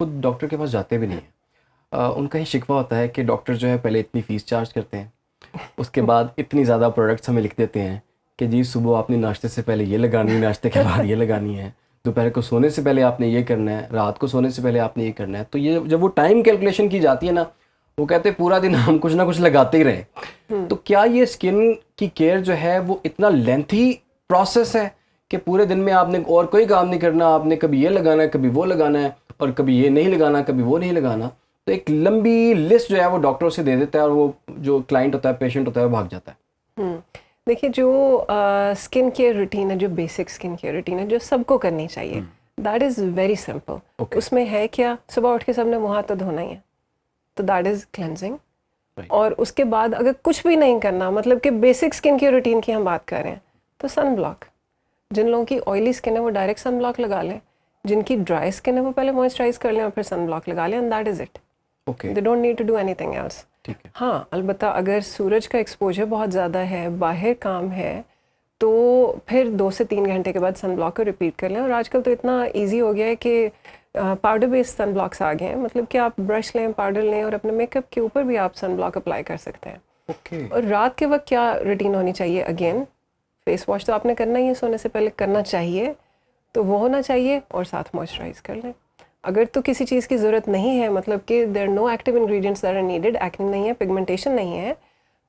खुद डॉक्टर के पास जाते भी नहीं हैं। उनका ही शिकवा होता है कि डॉक्टर जो है पहले इतनी फ़ीस चार्ज करते हैं, उसके बाद इतनी ज़्यादा प्रोडक्ट्स हमें लिख देते हैं कि जी सुबह आपने नाश्ते से पहले ये लगानी है, नाश्ते के बाद ये लगानी है, दोपहर को सोने से पहले आपने ये करना है, रात को सोने से पहले आपने ये करना है। तो ये जब वो टाइम कैलकुलेशन की जाती है ना, वो कहते हैं पूरा दिन हम कुछ ना कुछ लगाते ही रहे। तो क्या ये स्किन की केयर जो है वो इतना लेंथी प्रोसेस है कि पूरे दिन में आपने और कोई काम नहीं करना, आपने कभी ये लगाना है, कभी वो लगाना है, और कभी ये नहीं लगाना, कभी वो नहीं लगाना? तो एक लंबी लिस्ट जो है वो डॉक्टर से दे देता है और वो जो क्लाइंट होता है, पेशेंट होता है, वो भाग जाता है। देखिए, जो स्किन केयर रूटीन है, जो बेसिक स्किन केयर रूटीन है, जो सबको करनी चाहिए, दैट इज़ वेरी सिंपल। उसमें है क्या, सुबह उठ के सबने मुँह हाथ तो धोना ही है, तो दैट इज़ क्लेंजिंग। और उसके बाद अगर कुछ भी नहीं करना, मतलब कि बेसिक स्किन केयर रूटीन की हम बात कर रहे हैं, तो सन ब्लॉक। जिन लोगों की ऑयली स्किन है वो डायरेक्ट सन ब्लॉक लगा लें, जिनकी ड्राई स्किन है वो पहले मॉइस्चराइज कर लें और फिर सन ब्लॉक लगा लें, and that is it. They don't need to do anything else. ठीक है। हाँ, अलबत्ता अगर सूरज का एक्सपोजर बहुत ज़्यादा है, बाहर काम है, तो फिर 2 से 3 घंटे के बाद सन ब्लॉक को रिपीट कर लें। और आजकल तो इतना इजी हो गया है कि पाउडर बेस्ड सन ब्लॉक्स आ गए हैं, मतलब कि आप ब्रश लें, पाउडर लें और अपने मेकअप के ऊपर भी आप सन ब्लॉक अप्लाई कर सकते हैं। और रात के वक्त क्या रूटीन होनी चाहिए? अगेन, फेस वॉश तो आपने करना ही है, सोने से पहले करना चाहिए, तो वो होना चाहिए, और साथ मॉइस्चराइज कर लें। अगर तो किसी चीज़ की ज़रूरत नहीं है, मतलब कि there no active ingredients that are needed, acne नहीं है, पिगमेंटेशन नहीं है,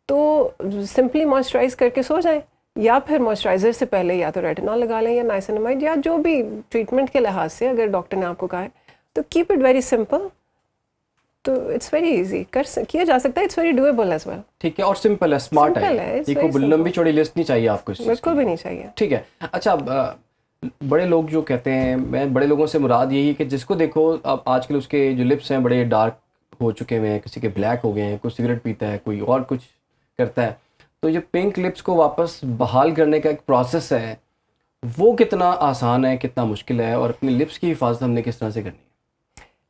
तो सिंपली मॉइस्चराइज करके सो जाएं, या फिर मॉइस्चराइज़र से पहले या तो रेटिनॉल लगा लें या नाइसिनामाइड, या जो भी ट्रीटमेंट के लिहाज से अगर डॉक्टर ने आपको कहा है, तो कीप इट वेरी सिंपल। तो इट्स वेरी इजी, किया जा सकता है, it's very doable as well. ठीक है, और सिंपल है, स्मार्ट है, ये कोई लंबी चौड़ी लिस्ट नहीं चाहिए आपको इस चीज़ की। बिल्कुल भी नहीं चाहिए। ठीक है। अच्छा, बड़े लोग जो कहते हैं, मैं बड़े लोगों से मुराद यही है कि जिसको देखो अब आजकल उसके जो लिप्स हैं बड़े डार्क हो चुके हैं, किसी के ब्लैक हो गए हैं, कोई सिगरेट पीता है, कोई और कुछ करता है, तो ये पिंक लिप्स को वापस बहाल करने का एक प्रोसेस है, वो कितना आसान है, कितना मुश्किल है, और अपनी लिप्स की हिफाजत हमने किस तरह से करनी है?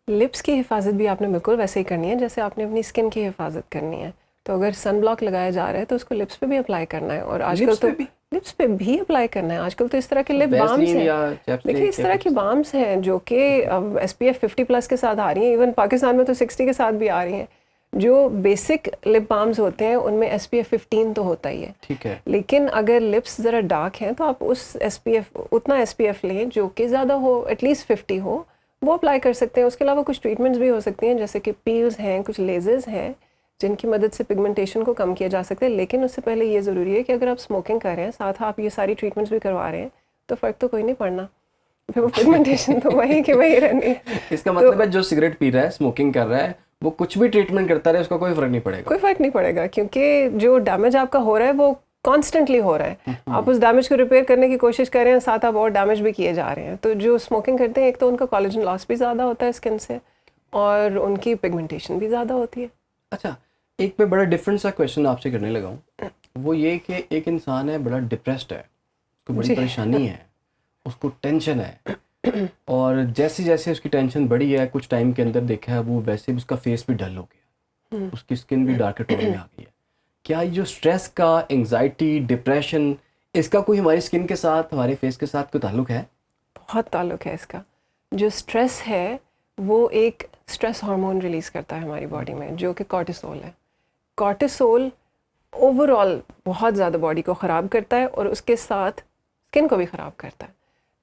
लिप्स की हिफाजत भी आपने बिल्कुल वैसे ही करनी है जैसे आपने अपनी स्किन की हिफाजत करनी है। तो अगर सन ब्लॉक लगाया जा रहा है तो उसको लिप्स पे भी अप्लाई करना है, और आजकल तो लिप्स पे भी अप्लाई करना है। आजकल तो इस तरह के लिप बाम्स हैं, देखिए इस तरह की बाम्स हैं जो कि SPF 50+ के साथ आ रही हैं, इवन पाकिस्तान में तो 60 के साथ भी आ रही हैं। जो बेसिक लिप बाम्स होते हैं उनमें SPF 15 तो होता ही है, ठीक है, लेकिन अगर लिप्स ज़रा डार्क हैं तो आप उस उतना SPF लें जो कि ज़्यादा हो, एटलीस्ट 50 हो, वो अप्लाई कर सकते हैं। उसके अलावा कुछ ट्रीटमेंट्स भी हो सकती हैं, जैसे कि पील्स हैं, कुछ लेजर्स हैं जिनकी मदद से पिगमेंटेशन को कम किया जा सकता है। लेकिन उससे पहले ये ज़रूरी है कि अगर आप स्मोकिंग कर रहे हैं, साथ आप ये सारी ट्रीटमेंट्स भी करवा रहे हैं, तो फ़र्क तो कोई नहीं पड़ना, फिर वो पिगमेंटेशन तो वही की वही रहनी है। इसका मतलब है जो सिगरेट पी रहा है, स्मोकिंग कर रहा है, वो कुछ भी ट्रीटमेंट करता रहे, उसका कोई फ़र्क नहीं पड़ेगा। कोई फ़र्क नहीं पड़ेगा, क्योंकि जो डैमेज आपका हो रहा है वो कॉन्स्टेंटली हो रहा है। आप उस डैमेज को रिपेयर करने की कोशिश कर रहे हैं, साथ आप और डैमेज भी किए जा रहे हैं। तो जो स्मोकिंग करते हैं, एक तो उनका कोलेजन लॉस भी ज़्यादा होता है स्किन से, और उनकी पिगमेंटेशन भी ज़्यादा होती है। अच्छा, एक मैं बड़ा डिफरेंट सा क्वेश्चन आपसे करने लगा हूँ, वो ये कि एक इंसान है, बड़ा डिप्रेस्ड है, उसको बड़ी परेशानी है, उसको टेंशन है, और जैसे जैसे उसकी टेंशन बढ़ी है, कुछ टाइम के अंदर देखा है वो वैसे भी उसका फेस भी डल हो गया, उसकी स्किन भी डार्कर टोन में आ गई है। क्या ये जो स्ट्रेस का, एंग्जाइटी, डिप्रेशन, इसका कोई हमारी स्किन के साथ, हमारे फेस के साथ कोई ताल्लुक है? बहुत ताल्लुक है इसका। जो स्ट्रेस है वो एक स्ट्रेस हार्मोन रिलीज़ करता है हमारी बॉडी में, जो कि कॉर्टिसोल है। कॉर्टिसोल ओवरऑल बहुत ज़्यादा बॉडी को ख़राब करता है और उसके साथ स्किन को भी ख़राब करता है।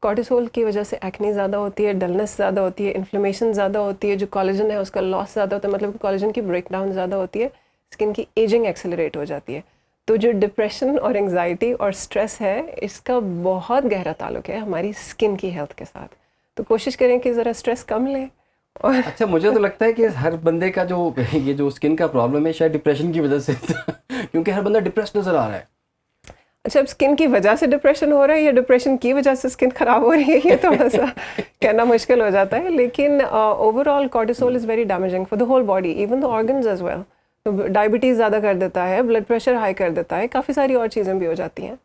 कॉर्टिसोल की वजह से एक्ने ज़्यादा होती है, डलनेस ज़्यादा होती है, इन्फ्लेमेशन ज़्यादा होती है, जो कोलेजन है उसका लॉस ज़्यादा होता है, मतलब कोलेजन की ब्रेकडाउन ज़्यादा होती है, स्किन की एजिंग एक्सेलरेट हो जाती है। तो जो डिप्रेशन और एंजाइटी और स्ट्रेस है, इसका बहुत गहरा ताल्लुक है हमारी स्किन की हेल्थ के साथ। तो कोशिश करें कि ज़रा स्ट्रेस कम लें। और अच्छा, मुझे तो लगता है कि हर बंदे का जो ये जो स्किन का प्रॉब्लम है शायद डिप्रेशन की वजह से क्योंकि हर बंदा डिप्रेस नज़र आ रहा है। अच्छा, अब स्किन की वजह से डिप्रेशन हो रहा है या डिप्रेशन की वजह से स्किन खराब हो रही है, ये थोड़ा सा कहना मुश्किल हो जाता है। लेकिन overall cortisol is very damaging for the whole body, even the organs as well. तो डायबिटीज़ ज़्यादा कर देता है, ब्लड प्रेशर हाई कर देता है, काफ़ी सारी और चीज़ें भी हो जाती हैं।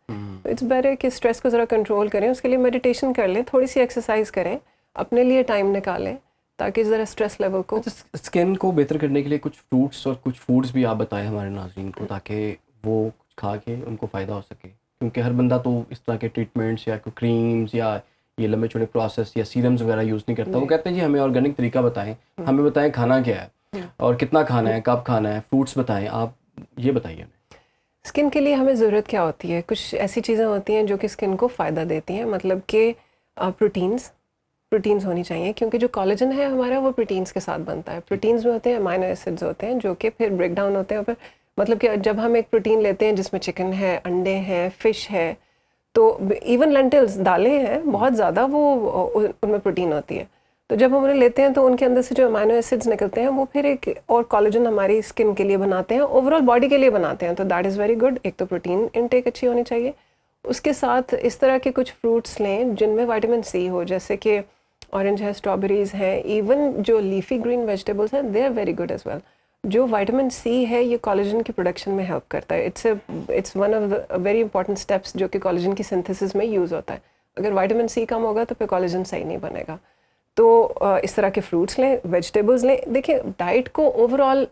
तो इट्स बेटर कि स्ट्रेस को ज़रा कंट्रोल करें, उसके लिए मेडिटेशन कर लें, थोड़ी सी एक्सरसाइज करें, अपने लिए टाइम निकालें ताकि ज़रा स्ट्रेस लेवल को। अच्छा, स्किन को बेहतर करने के लिए कुछ फ्रूट्स और कुछ फूड्स भी आप बताएं हमारे नाज़रीन को, ताकि वो कुछ खा के उनको फ़ायदा हो सके, क्योंकि हर बंदा तो इस तरह के ट्रीटमेंट्स या क्रीम्स या ये लंबे चौड़े प्रोसेस या सीरम्स वगैरह यूज़ नहीं करता। वो कहते हैं जी हमें ऑर्गेनिक तरीका बताएं, हमें बताएं खाना क्या है और कितना खाना है, कब खाना है, फ्रूट्स बताएं, आप ये बताइए हमें। स्किन के लिए हमें ज़रूरत क्या होती है? कुछ ऐसी चीज़ें होती हैं जो कि स्किन को फ़ायदा देती हैं, मतलब कि प्रोटीन्स होनी चाहिए, क्योंकि जो कोलेजन है हमारा वो प्रोटीन्स के साथ बनता है। प्रोटीन्स में होते हैं अमाइनो एसिड्स होते हैं जो कि फिर ब्रेक डाउन होते हैं, और फिर मतलब कि जब हम एक प्रोटीन लेते हैं जिसमें चिकन है, अंडे हैं, फ़िश है, तो इवन लेंटिल्स, दालें हैं, बहुत ज़्यादा वो उनमें प्रोटीन होती है। तो जब हम उन्हें लेते हैं तो उनके अंदर से जो अमाइनो एसिड्स निकलते हैं वो फिर एक और कोलेजन हमारी स्किन के लिए बनाते हैं, ओवरऑल बॉडी के लिए बनाते हैं। तो दैट इज़ वेरी गुड। एक तो प्रोटीन इनटेक अच्छी होनी चाहिए, उसके साथ इस तरह के कुछ फ्रूट्स लें जिनमें विटामिन सी हो, जैसे कि ऑरेंज है, स्ट्रॉबेरीज़ हैं, इवन जो लीफी ग्रीन वेजिटेबल्स हैं, they are very good as well. जो विटामिन सी है ये कोलेजन की प्रोडक्शन में हेल्प करता है। It's one of the very important steps जो कि कोलेजन की सिंथेसिस में यूज़ होता है। अगर विटामिन सी कम होगा तो फिर कोलेजन सही नहीं बनेगा। तो इस तरह के फ्रूट्स लें, वेजिटेबल्स लें। देखिए, डाइट को ओवरऑल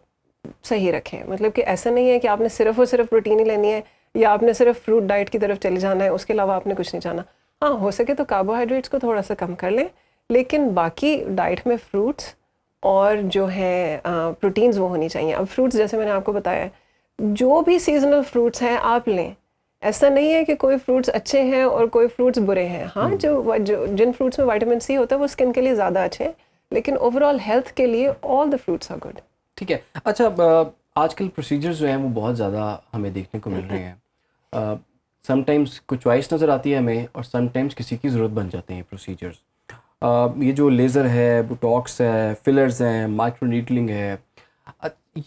सही रखें, मतलब कि ऐसा नहीं है कि आपने सिर्फ और सिर्फ प्रोटीन ही लेनी है या आपने सिर्फ फ्रूट डाइट की तरफ चले जाना है, उसके अलावा आपने कुछ नहीं जाना। हाँ, हो सके तो कार्बोहाइड्रेट्स को थोड़ा सा कम कर लें, लेकिन बाकी डाइट में फ्रूट्स और जो है प्रोटीन्स वो होनी चाहिए। अब फ्रूट्स जैसे मैंने आपको बताया, जो भी सीजनल फ्रूट्स हैं आप लें। ऐसा नहीं है कि कोई फ्रूट्स अच्छे हैं और कोई फ्रूट्स बुरे हैं। हाँ, जो जिन फ्रूट्स में विटामिन सी होता है वो स्किन के लिए ज़्यादा अच्छे हैं, लेकिन ओवरऑल हेल्थ के लिए all the fruits are good. ठीक है। अच्छा, आजकल प्रोसीजर्स जो हैं वो बहुत ज़्यादा हमें देखने को मिल रहे हैं। समटाइम्स कुछ चॉइस नज़र आती है हमें और समटाइम्स किसी की ज़रूरत बन जाते हैं प्रोसीजर्स। ये जो लेज़र है, बोटॉक्स है, फिलर्स हैं, माइक्रो नीडलिंग है,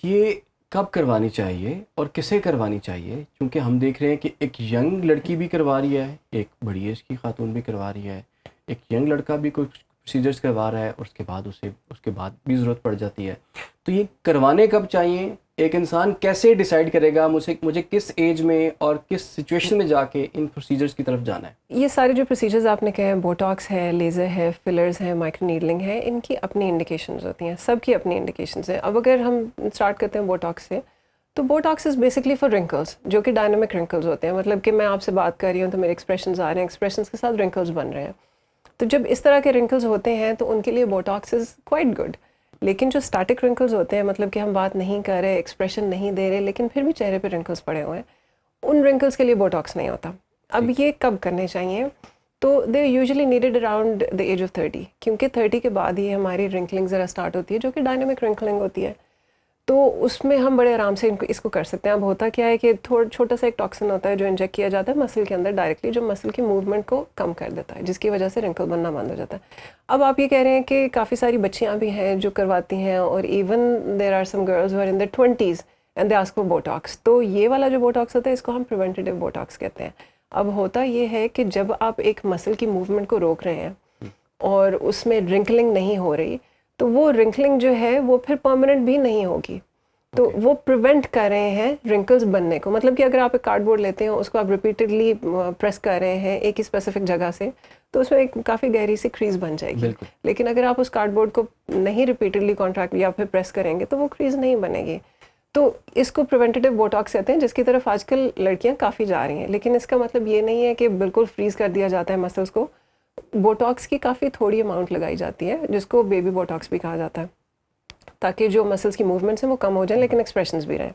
ये कब करवानी चाहिए और किसे करवानी चाहिए? क्योंकि हम देख रहे हैं कि एक यंग लड़की भी करवा रही है, एक बड़ी एज की खातून भी करवा रही है, एक यंग लड़का भी कुछ प्रोसीजर्स करवा रहा है और उसके बाद भी ज़रूरत पड़ जाती है। तो ये करवाने कब चाहिए? एक इंसान कैसे डिसाइड करेगा मुझे किस एज में और किस सिचुएशन में जाके इन प्रोसीजर्स की तरफ जाना है? ये सारे जो प्रोसीजर्स आपने कहे, बोटॉक्स है, लेज़र है, फिलर्स है, माइक्रो नीडलिंग है, इनकी अपनी इंडिकेशंस होती हैं, सबकी अपनी इंडिकेशंस हैं। अब अगर हम स्टार्ट करते हैं बोटॉक्स से, तो Botox is basically for wrinkles, जो कि डायनामिक रिंकल्स होते हैं। मतलब कि मैं आपसे बात कर रही हूँ तो मेरे एक्सप्रेशंस आ रहे हैं, एक्सप्रेशंस के साथ रिंकल्स बन रहे हैं। तो जब इस तरह के रिंकल्स होते हैं तो उनके लिए बोटॉक्स इज़ क्वाइट गुड। लेकिन जो स्टैटिक रिंकल्स होते हैं, मतलब कि हम बात नहीं कर रहे, एक्सप्रेशन नहीं दे रहे, लेकिन फिर भी चेहरे पे रिंकल्स पड़े हुए हैं, उन रिंकल्स के लिए बोटॉक्स नहीं होता। अब ये कब करने चाहिए? तो they usually needed around the age of 30, क्योंकि 30 के बाद ही हमारी रिंकलिंग ज़रा स्टार्ट होती है, जो कि डायनामिक रिंकलिंग होती है। तो उसमें हम बड़े आराम से इसको कर सकते हैं। अब होता क्या है कि छोटा सा एक टॉक्सिन होता है जो इंजेक्ट किया जाता है मसल के अंदर डायरेक्टली, जो मसल की मूवमेंट को कम कर देता है, जिसकी वजह से रिंकल बनना बंद हो जाता है। अब आप ये कह रहे हैं कि काफ़ी सारी बच्चियाँ भी हैं जो करवाती हैं, और even there are some girls who are in their 20s and they ask for botox. तो ये वाला जो बोटॉक्स होता है इसको हम प्रिवेंटिव बोटॉक्स कहते हैं। अब होता ये है कि जब आप एक मसल की मूवमेंट को रोक रहे हैं और उसमें रिंकलिंग नहीं हो रही, तो वो रिंकलिंग जो है वो फिर परमानेंट भी नहीं होगी। तो वो प्रिवेंट कर रहे हैं रिंकल्स बनने को। मतलब कि अगर आप एक कार्डबोर्ड लेते हैं, उसको आप रिपीटेडली प्रेस कर रहे हैं एक ही स्पेसिफिक जगह से, तो उसमें एक काफ़ी गहरी सी क्रीज बन जाएगी। लेकिन अगर आप उस कार्डबोर्ड को नहीं रिपीटेडली कॉन्ट्रैक्ट या फिर प्रेस करेंगे तो वो क्रीज नहीं बनेगी। तो इसको प्रिवेंटिव बोटॉक्स कहते हैं, जिसकी तरफ आजकल लड़कियां काफ़ी जा रही हैं। लेकिन इसका मतलब ये नहीं है कि बिल्कुल फ्रीज कर दिया जाता है मसल्स को। बोटॉक्स की काफ़ी थोड़ी अमाउंट लगाई जाती है, जिसको बेबी बोटॉक्स भी कहा जाता है, ताकि जो मसल्स की मूवमेंट्स हैं वो कम हो जाए लेकिन एक्सप्रेशंस भी रहें।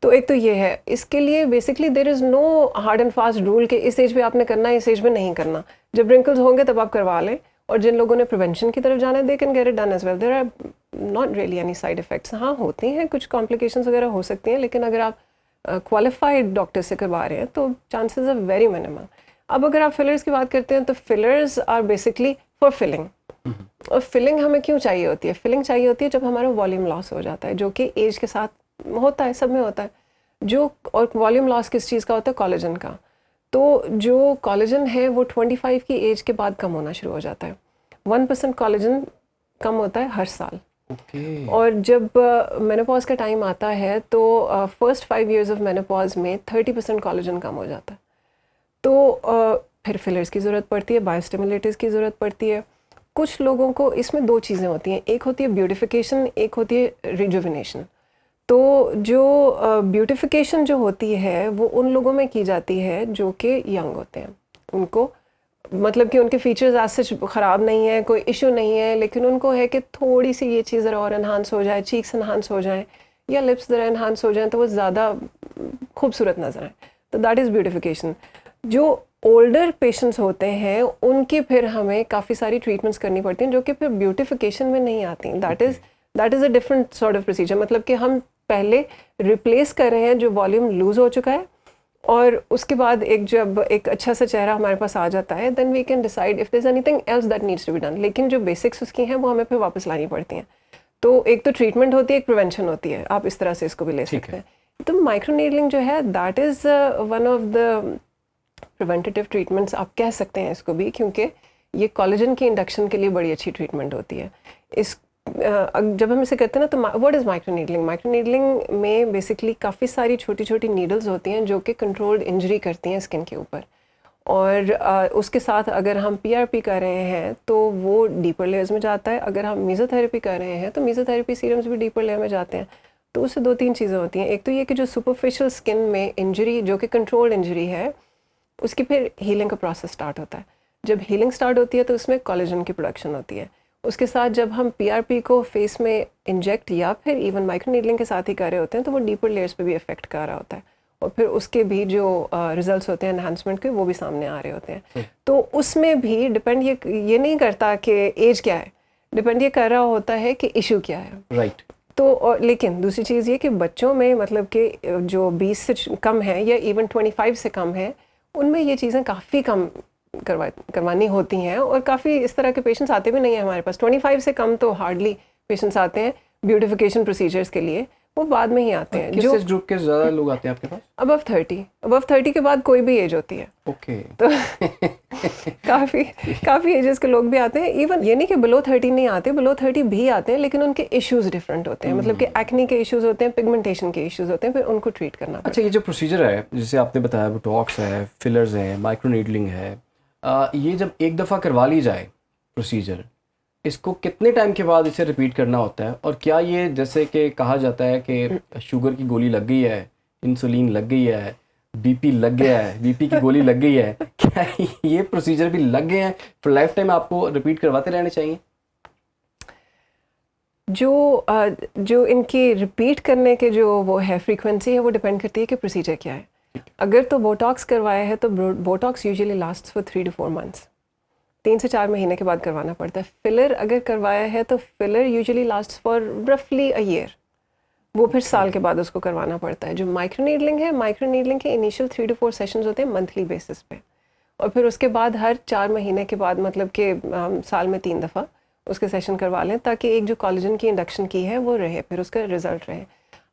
तो एक तो ये है। इसके लिए basically there is no hard and fast rule कि इस एज पे आपने करना है, इस एज पे नहीं करना। जब रिंकल्स होंगे तब आप करवा लें, और जिन लोगों ने प्रिवेंशन की तरफ जाना है they can get it done as well. There are not really any side effects. हाँ, होती हैं कुछ कॉम्प्लिकेशंस वगैरह हो सकती हैं, लेकिन अगर आप क्वालिफाइड डॉक्टर से करवा रहे हैं तो चांसेस आर वेरी मिनिमल। अब अगर आप फिलर्स की बात करते हैं तो fillers are basically for filling. और फिलिंग हमें क्यों चाहिए होती है? फिलिंग चाहिए होती है जब हमारा वॉल्यूम लॉस हो जाता है, जो कि एज के साथ होता है, सब में होता है। और वॉल्यूम लॉस किस चीज़ का होता है? कोलेजन का। तो जो कोलेजन है वो 25 की एज के बाद कम होना शुरू हो जाता है। 1% कोलेजन कम होता है हर साल। और जब मेनोपॉज का टाइम आता है तो फर्स्ट 5 इयर्स ऑफ मेनोपॉज में 30% कोलेजन कम हो जाता है। तो फिर फिलर्स की ज़रूरत पड़ती है, बायोस्टिमुलेटर्स की ज़रूरत पड़ती है। कुछ लोगों को इसमें 2 चीज़ें होती हैं, एक होती है ब्यूटिफिकेशन, एक होती है रिजुविनेशन। तो जो ब्यूटिफिकेशन जो होती है वो उन लोगों में की जाती है जो कि यंग होते हैं। उनको मतलब कि उनके फीचर्स आज सच ख़राब नहीं है, कोई इशू नहीं है, लेकिन उनको है कि थोड़ी सी ये चीज़ ज़रा और एनहांस हो जाए, चीक्स एनहांस हो जाएं या लिप्स ज़रा एनहांस हो जाएं तो वो ज़्यादा खूबसूरत नजर आए। तो दैट इज़ ब्यूटिफिकेशन। जो ओल्डर पेशेंट्स होते हैं उनकी फिर हमें काफ़ी सारी ट्रीटमेंट्स करनी पड़ती हैं जो कि फिर ब्यूटिफिकेशन में नहीं आती। That is a different sort of procedure. मतलब कि हम पहले रिप्लेस कर रहे हैं जो वॉल्यूम लूज़ हो चुका है, और उसके बाद जब एक अच्छा सा चेहरा हमारे पास आ जाता है then we can decide if there is anything else that needs to be done. लेकिन जो बेसिक्स उसकी हैं वो हमें फिर वापस लानी पड़ती हैं। तो एक तो ट्रीटमेंट होती है, एक प्रिवेंशन होती है, आप इस तरह से इसको भी ले सकते हैं। तो माइक्रोनीडलिंग जो है that is one of the preventive treatments आप कह सकते हैं इसको भी, क्योंकि ये कोलेजन की इंडक्शन के लिए बड़ी अच्छी ट्रीटमेंट होती है। जब हम इसे करते हैं ना तो व्हाट इज़ माइक्रोनीडलिंग? माइक्रोनीडलिंग में बेसिकली काफ़ी सारी छोटी छोटी नीडल्स होती हैं जो कि कंट्रोल्ड इंजरी करती हैं स्किन के ऊपर। और उसके साथ अगर हम PRP कर रहे हैं तो वो डीपर लेयर्स में जाता है। अगर हम मीज़ोथेरेपी कर रहे हैं तो मीज़ोथेरेपी सीरम्स भी डीपर लेयर में जाते हैं। तो उससे 2-3 चीज़ें होती हैं। एक तो ये कि जो सुपरफिशियल स्किन में इंजरी जो कि कंट्रोल्ड इंजरी है उसकी फिर हीलिंग का प्रोसेस स्टार्ट होता है। जब हीलिंग स्टार्ट होती है तो उसमें कोलेजन की प्रोडक्शन होती है। उसके साथ जब हम PRP को फेस में इंजेक्ट या फिर इवन माइक्रोनीडलिंग के साथ ही कर रहे होते हैं तो वो डीपर लेयर्स पे भी इफेक्ट कर रहा होता है, और फिर उसके भी जो रिजल्ट्स होते हैं एनहांसमेंट के वो भी सामने आ रहे होते हैं। तो उसमें भी डिपेंड ये नहीं करता कि एज क्या है, डिपेंड ये कर रहा होता है कि इशू क्या है। राइट। तो लेकिन दूसरी चीज़ ये कि बच्चों में मतलब कि जो 20 से कम है या इवन 25 से कम है उनमें ये चीज़ें काफ़ी कम करवानी होती हैं, और काफ़ी इस तरह के पेशेंट्स आते भी नहीं हैं हमारे पास। 25 से कम तो हार्डली पेशेंट्स आते हैं ब्यूटिफिकेशन प्रोसीजर्स के लिए, वो बाद में ही आते हैं। किस एज ग्रुप के ज़्यादा लोग आते हैं आपके पास? अबव 30 के बाद कोई भी एज होती है। ओके। तो काफ़ी एजेस के लोग भी आते हैं। इवन ये नहीं कि बिलो 30 नहीं आते, बिलो 30 भी आते हैं, लेकिन उनके इश्यूज डिफरेंट होते हैं। मतलब कि एक्ने के इश्यूज होते हैं, पिगमेंटेशन के इश्यूज होते हैं, फिर उनको ट्रीट करना पड़ता है। अच्छा, ये जो प्रोसीजर है जैसे आपने बताया, बोटॉक्स है, फिलर्स है, माइक्रोनीडलिंग है, ये जब एक दफ़ा करवा ली जाए प्रोसीजर, इसको कितने टाइम के बाद इसे रिपीट करना होता है? और क्या ये जैसे कि कहा जाता है कि शुगर की गोली लग गई है, इंसुलिन लग गई है, BP लग गया है, BP की गोली लग गई है, क्या ये प्रोसीजर भी लग गए हैं फिर लाइफ टाइम आपको रिपीट करवाते रहने चाहिए? जो इनकी रिपीट करने के जो वो है फ्रीक्वेंसी है वो डिपेंड करती है कि प्रोसीजर क्या है। अगर तो बोटॉक्स करवाया है तो Botox usually lasts for 3 to 4 months, 3 से 4 महीने के बाद करवाना पड़ता है। फिलर अगर करवाया है तो फिलर यूजुअली लास्ट्स फॉर रफली अ ईयर, वो फिर साल के बाद उसको करवाना पड़ता है। जो माइक्रोनीडलिंग है, माइक्रोनीडलिंग के इनिशियल 3 to 4 सेशंस होते हैं मंथली बेसिस पे, और फिर उसके बाद हर 4 महीने के बाद मतलब कि साल में 3 दफ़ा उसके सेशन करवा लें, ताकि एक जो कोलेजन की इंडक्शन की है वो रहे, फिर उसका रिजल्ट रहे।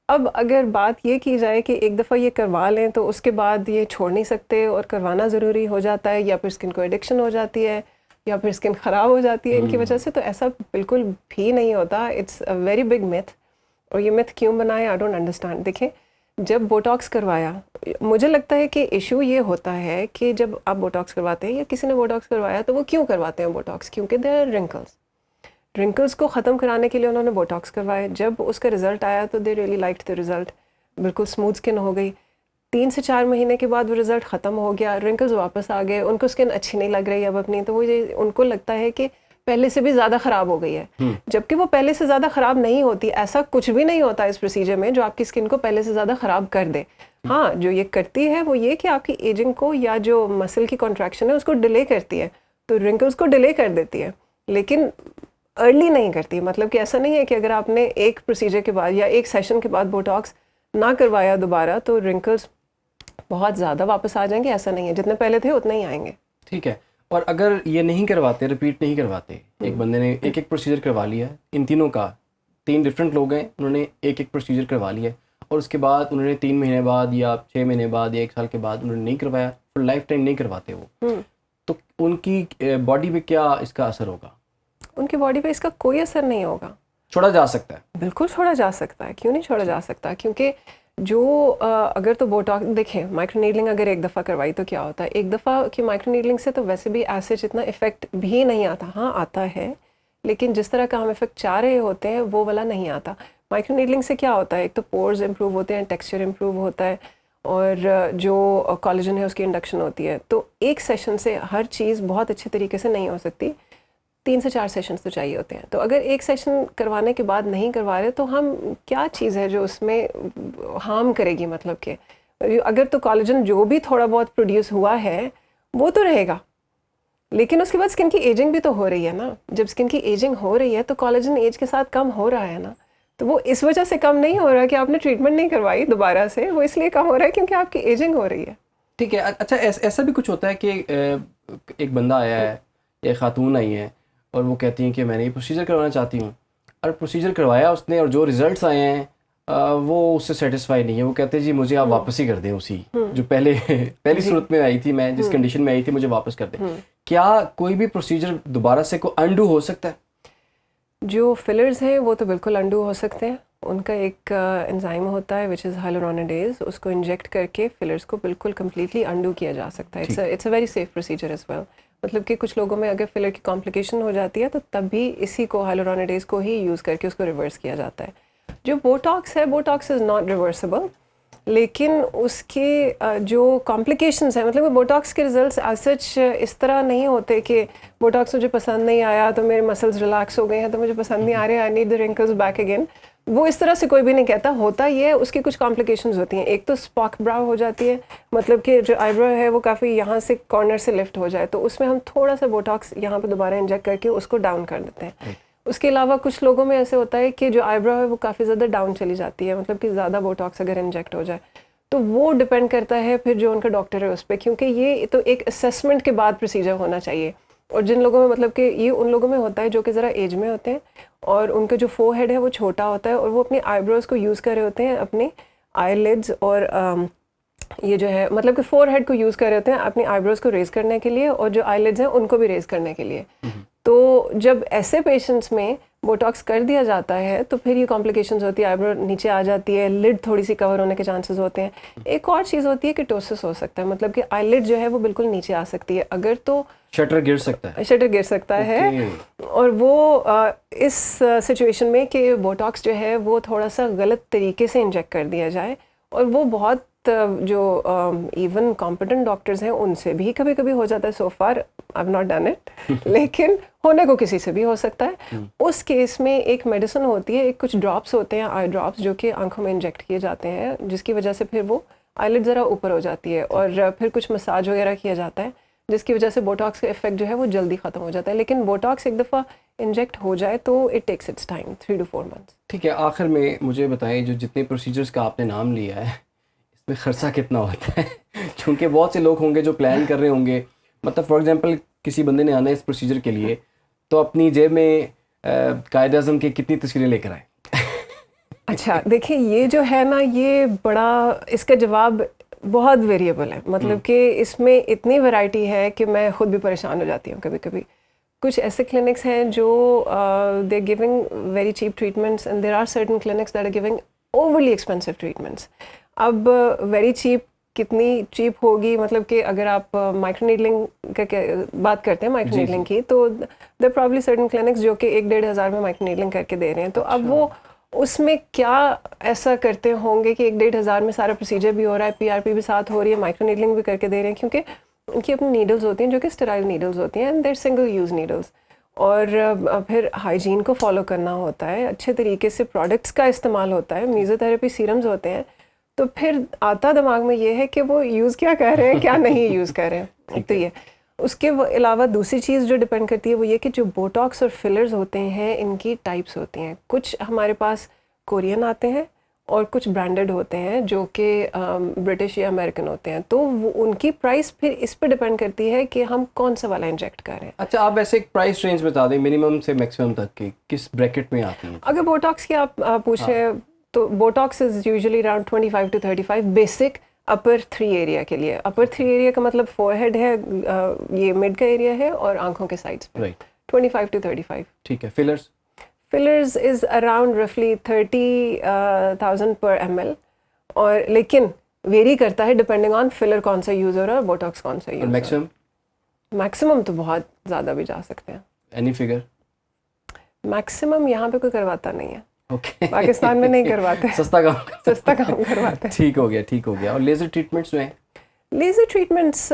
अब अगर बात ये की जाए कि एक दफ़ा ये करवा लें तो उसके बाद ये छोड़ नहीं सकते और करवाना ज़रूरी हो जाता है, या फिर स्किन को एडिक्शन हो जाती है, या फिर स्किन ख़राब हो जाती है इनकी वजह से, तो ऐसा बिल्कुल भी नहीं होता। It's a very big myth, और ये मिथ क्यों बनाए आई डोंट अंडरस्टैंड। देखें, जब बोटॉक्स करवाया, मुझे लगता है कि इशू ये होता है कि जब आप बोटॉक्स करवाते हैं या किसी ने बोटॉक्स करवाया तो वो क्यों करवाते हैं बोटॉक्स? क्योंकि देयर आर रिंकल्स को ख़त्म कराने के लिए उन्होंने बोटॉक्स करवाया। जब उसका रिज़ल्ट आया तो they really liked the result, बिल्कुल स्मूथ स्किन हो गई। 3 से 4 महीने के बाद वो रिज़ल्ट ख़त्म हो गया, रिंकल्स वापस आ गए, उनको स्किन अच्छी नहीं लग रही अब अपनी, तो वो ये उनको लगता है कि पहले से भी ज़्यादा ख़राब हो गई है, जबकि वो पहले से ज़्यादा ख़राब नहीं होती। ऐसा कुछ भी नहीं होता इस प्रोसीजर में जो आपकी स्किन को पहले से ज़्यादा ख़राब कर दे। हाँ, जो ये करती है वो ये कि आपकी एजिंग को या जो मसल की कॉन्ट्रैक्शन है उसको डिले करती है, तो रिंकल्स को डिले कर देती है, लेकिन अर्ली नहीं करती। मतलब कि ऐसा नहीं है कि अगर आपने एक प्रोसीजर के बाद या एक सेशन के बाद बोटॉक्स ना करवाया दोबारा तो रिंकल्स बहुत ज़्यादा वापस आ जाएंगे, ऐसा नहीं है, जितने पहले थे उतने ही आएंगे। ठीक है। और अगर ये नहीं करवाते, रिपीट नहीं करवाते, एक बंदे ने एक एक प्रोसीजर करवा लिया है, इन तीनों का 3 डिफरेंट लोग हैं, उन्होंने एक एक प्रोसीजर करवा लिया है और उसके बाद उन्होंने 3 महीने बाद या 6 महीने बाद या 1 साल के बाद उन्होंने नहीं करवाया, फिर लाइफ टाइम नहीं करवाते वो, तो उनकी बॉडी पे क्या इसका असर होगा? उनकी बॉडी पे इसका कोई असर नहीं होगा। छोड़ा जा सकता है? बिल्कुल छोड़ा जा सकता है, क्यों नहीं छोड़ा जा सकता, क्योंकि जो अगर तो बोटॉक्स देखें, माइक्रोनीडलिंग अगर एक दफ़ा करवाई तो क्या होता है, एक दफ़ा की माइक्रोनीडलिंग से तो वैसे भी ऐसे इतना इफेक्ट भी नहीं आता, हाँ आता है, लेकिन जिस तरह का हम इफेक्ट चाह रहे होते हैं वो वाला नहीं आता। माइक्रोनीडलिंग से क्या होता है, एक तो पोर्स इंप्रूव होते हैं, टेक्सचर इंप्रूव होता है और जो कोलेजन है उसकी इंडक्शन होती है। तो एक सेशन से हर चीज़ बहुत अच्छे तरीके से नहीं हो सकती, 3 से 4 सेशंस तो चाहिए होते हैं। तो अगर एक सेशन करवाने के बाद नहीं करवा रहे तो हम क्या चीज़ है जो उसमें हार्म करेगी, मतलब कि अगर तो कोलेजन जो भी थोड़ा बहुत प्रोड्यूस हुआ है वो तो रहेगा, लेकिन उसके बाद स्किन की एजिंग भी तो हो रही है ना। जब स्किन की एजिंग हो रही है तो कोलेजन एज के साथ कम हो रहा है ना, तो वो इस वजह से कम नहीं हो रहा कि आपने ट्रीटमेंट नहीं करवाई दोबारा से, वो इसलिए कम हो रहा है क्योंकि आपकी एजिंग हो रही है। ठीक है। अच्छा, ऐसा भी कुछ होता है कि एक बंदा आया है या खातून आई है और वो कहती हैं कि मैंने ये प्रोसीजर करवाना चाहती हूँ, और प्रोसीजर करवाया उसने और जो रिजल्ट्स आए हैं वो उससे सेटिस्फाई नहीं है, वो कहते हैं जी मुझे आप वापस ही कर दें उसी जो पहली सूरत में आई थी, मैं जिस कंडीशन में आई थी मुझे वापस कर दें। क्या कोई भी प्रोसीजर दोबारा से को अनडू हो सकता है? जो फिलर्स हैं वो तो बिल्कुल अनडू हो सकते हैं, उनका एक एंजाइम होता है विच इज़ हाइलुरोनिडेज, उसको इंजेक्ट करके फिलर्स को बिल्कुल कम्प्लीटली अनडू किया जा सकता है। It's a very safe procedure as well. मतलब कि कुछ लोगों में अगर फिलर की कॉम्प्लिकेशन हो जाती है तो तब भी इसी को हाइलुरोनिडेज को ही यूज़ करके उसको रिवर्स किया जाता है। जो बोटॉक्स है, बोटॉक्स इज़ नॉट रिवर्सिबल, लेकिन उसके जो कॉम्प्लिकेशंस हैं, मतलब बोटॉक्स के रिजल्ट्स एज सच इस तरह नहीं होते कि बोटॉक्स मुझे पसंद नहीं आया तो मेरे मसल्स रिलैक्स हो गए हैं तो मुझे पसंद नहीं आ रहे, I need the wrinkles back again. वो इस तरह से कोई भी नहीं कहता। होता ये है, उसकी कुछ कॉम्प्लिकेशंस होती हैं। एक तो स्पॉक ब्राउ हो जाती है, मतलब कि जो आईब्रो है वो काफ़ी यहाँ से कॉर्नर से लिफ्ट हो जाए, तो उसमें हम थोड़ा सा बोटॉक्स यहाँ पे दोबारा इंजेक्ट करके उसको डाउन कर देते हैं। उसके अलावा कुछ लोगों में ऐसे होता है कि जो आईब्रो है वो काफ़ी ज़्यादा डाउन चली जाती है, मतलब कि ज़्यादा बोटॉक्स अगर इंजेक्ट हो जाए तो वो डिपेंड करता है फिर जो उनका डॉक्टर है उस पर, क्योंकि ये तो एक असेसमेंट के बाद प्रोसीजर होना चाहिए। और जिन लोगों में, मतलब कि ये उन लोगों में होता है जो कि ज़रा एज में होते हैं और उनका जो फोरहेड है वो छोटा होता है और वो अपनी आईब्रोज़ को यूज़ कर रहे होते हैं अपने आईलिड्स और ये जो है, मतलब कि फोरहेड को यूज़ कर रहे होते हैं अपनी आईब्रोज़ को रेज़ करने के लिए और जो आईलिड्स हैं उनको भी रेज़ करने के लिए। तो जब ऐसे पेशेंट्स में बोटॉक्स कर दिया जाता है तो फिर ये कॉम्प्लिकेशंस होती है, आईब्रो नीचे आ जाती है, लिड थोड़ी सी कवर होने के चांसेस होते हैं। एक और चीज़ होती है कि टोसिस हो सकता है, मतलब कि आईलिड जो है वो बिल्कुल नीचे आ सकती है, अगर तो शटर गिर सकता है। शटर गिर सकता है। और वो इस सिचुएशन में कि बोटॉक्स जो है वो थोड़ा सा गलत तरीके से इंजेक्ट कर दिया जाए, और वो बहुत जो इवन कॉम्पिटेंट डॉक्टर्स हैं उनसे भी कभी कभी हो जाता है। So far I have not done it, लेकिन होने को किसी से भी हो सकता है। उस केस में एक मेडिसिन होती है, एक कुछ ड्रॉप्स होते हैं, आई ड्रॉप्स, जो कि आंखों में इंजेक्ट किए जाते हैं, जिसकी वजह से फिर वो आईलिड ज़रा ऊपर हो जाती है और फिर कुछ मसाज वगैरह किया जाता है, जिसकी वजह से बोटॉक्स का इफेक्ट जो है वो जल्दी ख़त्म हो जाता है। लेकिन बोटॉक्स एक दफ़ा इंजेक्ट हो जाए तो it takes its time, 3 to 4 months। ठीक है, आखिर में मुझे बताएं, जो जितने प्रोसीजर्स का आपने नाम लिया है इसमें ख़र्चा कितना होता है? क्योंकि बहुत से लोग होंगे जो प्लान कर रहे होंगे, मतलब फॉर एग्जांपल किसी बंदे ने आना है इस प्रोसीजर के लिए, तो अपनी जेब में कायदे आज़म की कितनी तस्वीरें लेकर आए? अच्छा देखिए, ये जो है ना, ये बड़ा, इसका जवाब बहुत वेरिएबल है, मतलब कि इसमें इतनी वैरायटी है कि मैं खुद भी परेशान हो जाती हूँ कभी कभी। कुछ ऐसे क्लिनिक्स हैं जो they giving very cheap treatments and there are certain clinics that are giving overly expensive treatments. अब वेरी चीप कितनी चीप होगी, मतलब कि अगर आप माइक्रोनीडलिंग का बात करते हैं माइक्रोनीडलिंग की, तो देयर प्रॉब्ली सर्टेन क्लिनिक्स जो कि 1-1.5 हज़ार में माइक्रोनीडलिंग करके दे रहे हैं। तो अब वो उसमें क्या ऐसा करते होंगे कि 1-1.5 हज़ार में सारा प्रोसीजर भी हो रहा है, पीआरपी भी साथ हो रही है, माइक्रोनीडलिंग भी करके दे रहे हैं, क्योंकि उनकी अपनी नीडल्स होती हैं जो कि स्टेराइल नीडल्स होती हैं and there single use needles. और फिर हाइजीन को फॉलो करना होता है, अच्छे तरीके से प्रोडक्ट्स का इस्तेमाल होता है, मेसोथेरेपी सीरम्स होते हैं। तो फिर आता दिमाग में ये है कि वो यूज़ क्या कर रहे हैं, क्या नहीं यूज़ कर रहे हैं। तो ये उसके अलावा दूसरी चीज़ जो डिपेंड करती है वो ये कि जो बोटॉक्स और फिलर्स होते हैं इनकी टाइप्स होती हैं। कुछ हमारे पास कोरियन आते हैं और कुछ ब्रांडेड होते हैं जो कि ब्रिटिश या अमेरिकन होते हैं, तो वो उनकी प्राइस फिर इस पे डिपेंड करती है कि हम कौन सा वाला इंजेक्ट कर रहे हैं। अच्छा, आप वैसे एक प्राइस रेंज बता दें मिनिमम से मैक्सिमम तक की, किस ब्रैकेट में आती है? अगर बोटॉक्स की आप पूछ रहे हैं तो Botox is usually around 25 to 35 basic upper 3 area के लिए। अपर 3 एरिया का मतलब फोरहेड है, ये मिड का एरिया है और आंखों के साइड्स पे। Right, 25 to 35। ठीक है। फिलर्स? फिलर्स इज अराउंड रफली 30,000 पर ml, और लेकिन वेरी करता है डिपेंडिंग ऑन फिलर कौन सा यूज़ हो रहा है और बोटॉक्स कौन सा यूज़ हो रहा है। मैक्सिमम? मैक्सिमम तो बहुत ज़्यादा भी जा सकते हैं। Any figure? मैक्सिमम यहाँ पे कोई करवाता नहीं है, ओके। पाकिस्तान में नहीं करवाते। सस्ता काम। सस्ता काम करवाते हैं। ठीक हो गया, ठीक हो गया। और लेज़र ट्रीटमेंट्स जो हैं? लेज़र ट्रीटमेंट्स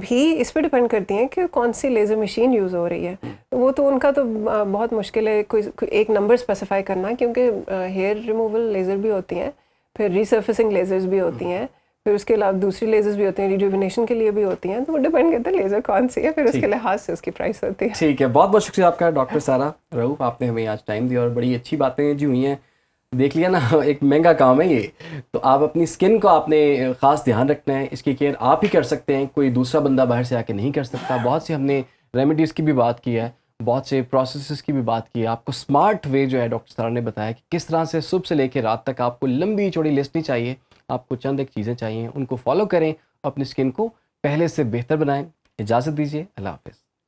भी इस पे डिपेंड करती हैं कि कौन सी लेज़र मशीन यूज़ हो रही है। वो तो उनका तो बहुत मुश्किल है कोई एक नंबर स्पेसिफाई करना, क्योंकि हेयर रिमूवल लेज़र भी होती हैं, फिर रीसर्फेसिंग लेज़र्स भी होती हैं, फिर उसके अलावा दूसरी लेज़र्स भी होती हैं, रिजुविनेशन के लिए भी होती हैं। तो वो डिपेंड करता है लेज़र कौन सी है, फिर उसके लिहाज से उसकी प्राइस होती है। ठीक है, बहुत बहुत शुक्रिया आपका डॉक्टर सारा रऊफ, आपने हमें आज टाइम दिया और बड़ी अच्छी बातें जी हुई हैं। देख लिया ना, एक महंगा काम है ये, तो आप अपनी स्किन को आपने ख़ास ध्यान रखना है, इसकी केयर आप ही कर सकते हैं, कोई दूसरा बंदा बाहर से आके नहीं कर सकता। बहुत से हमने रेमेडीज़ की भी बात की है, बहुत से प्रोसेसेस की भी बात की है। आपको स्मार्ट वे जो है डॉक्टर सारा ने बताया कि किस तरह से सुबह से लेकर रात तक आपको लंबी चौड़ी लिस्ट नहीं चाहिए, आपको चंद एक चीज़ें चाहिए, उनको फॉलो करें, अपनी स्किन को पहले से बेहतर बनाएं। इजाज़त दीजिए, अल्लाह हाफ़िज़।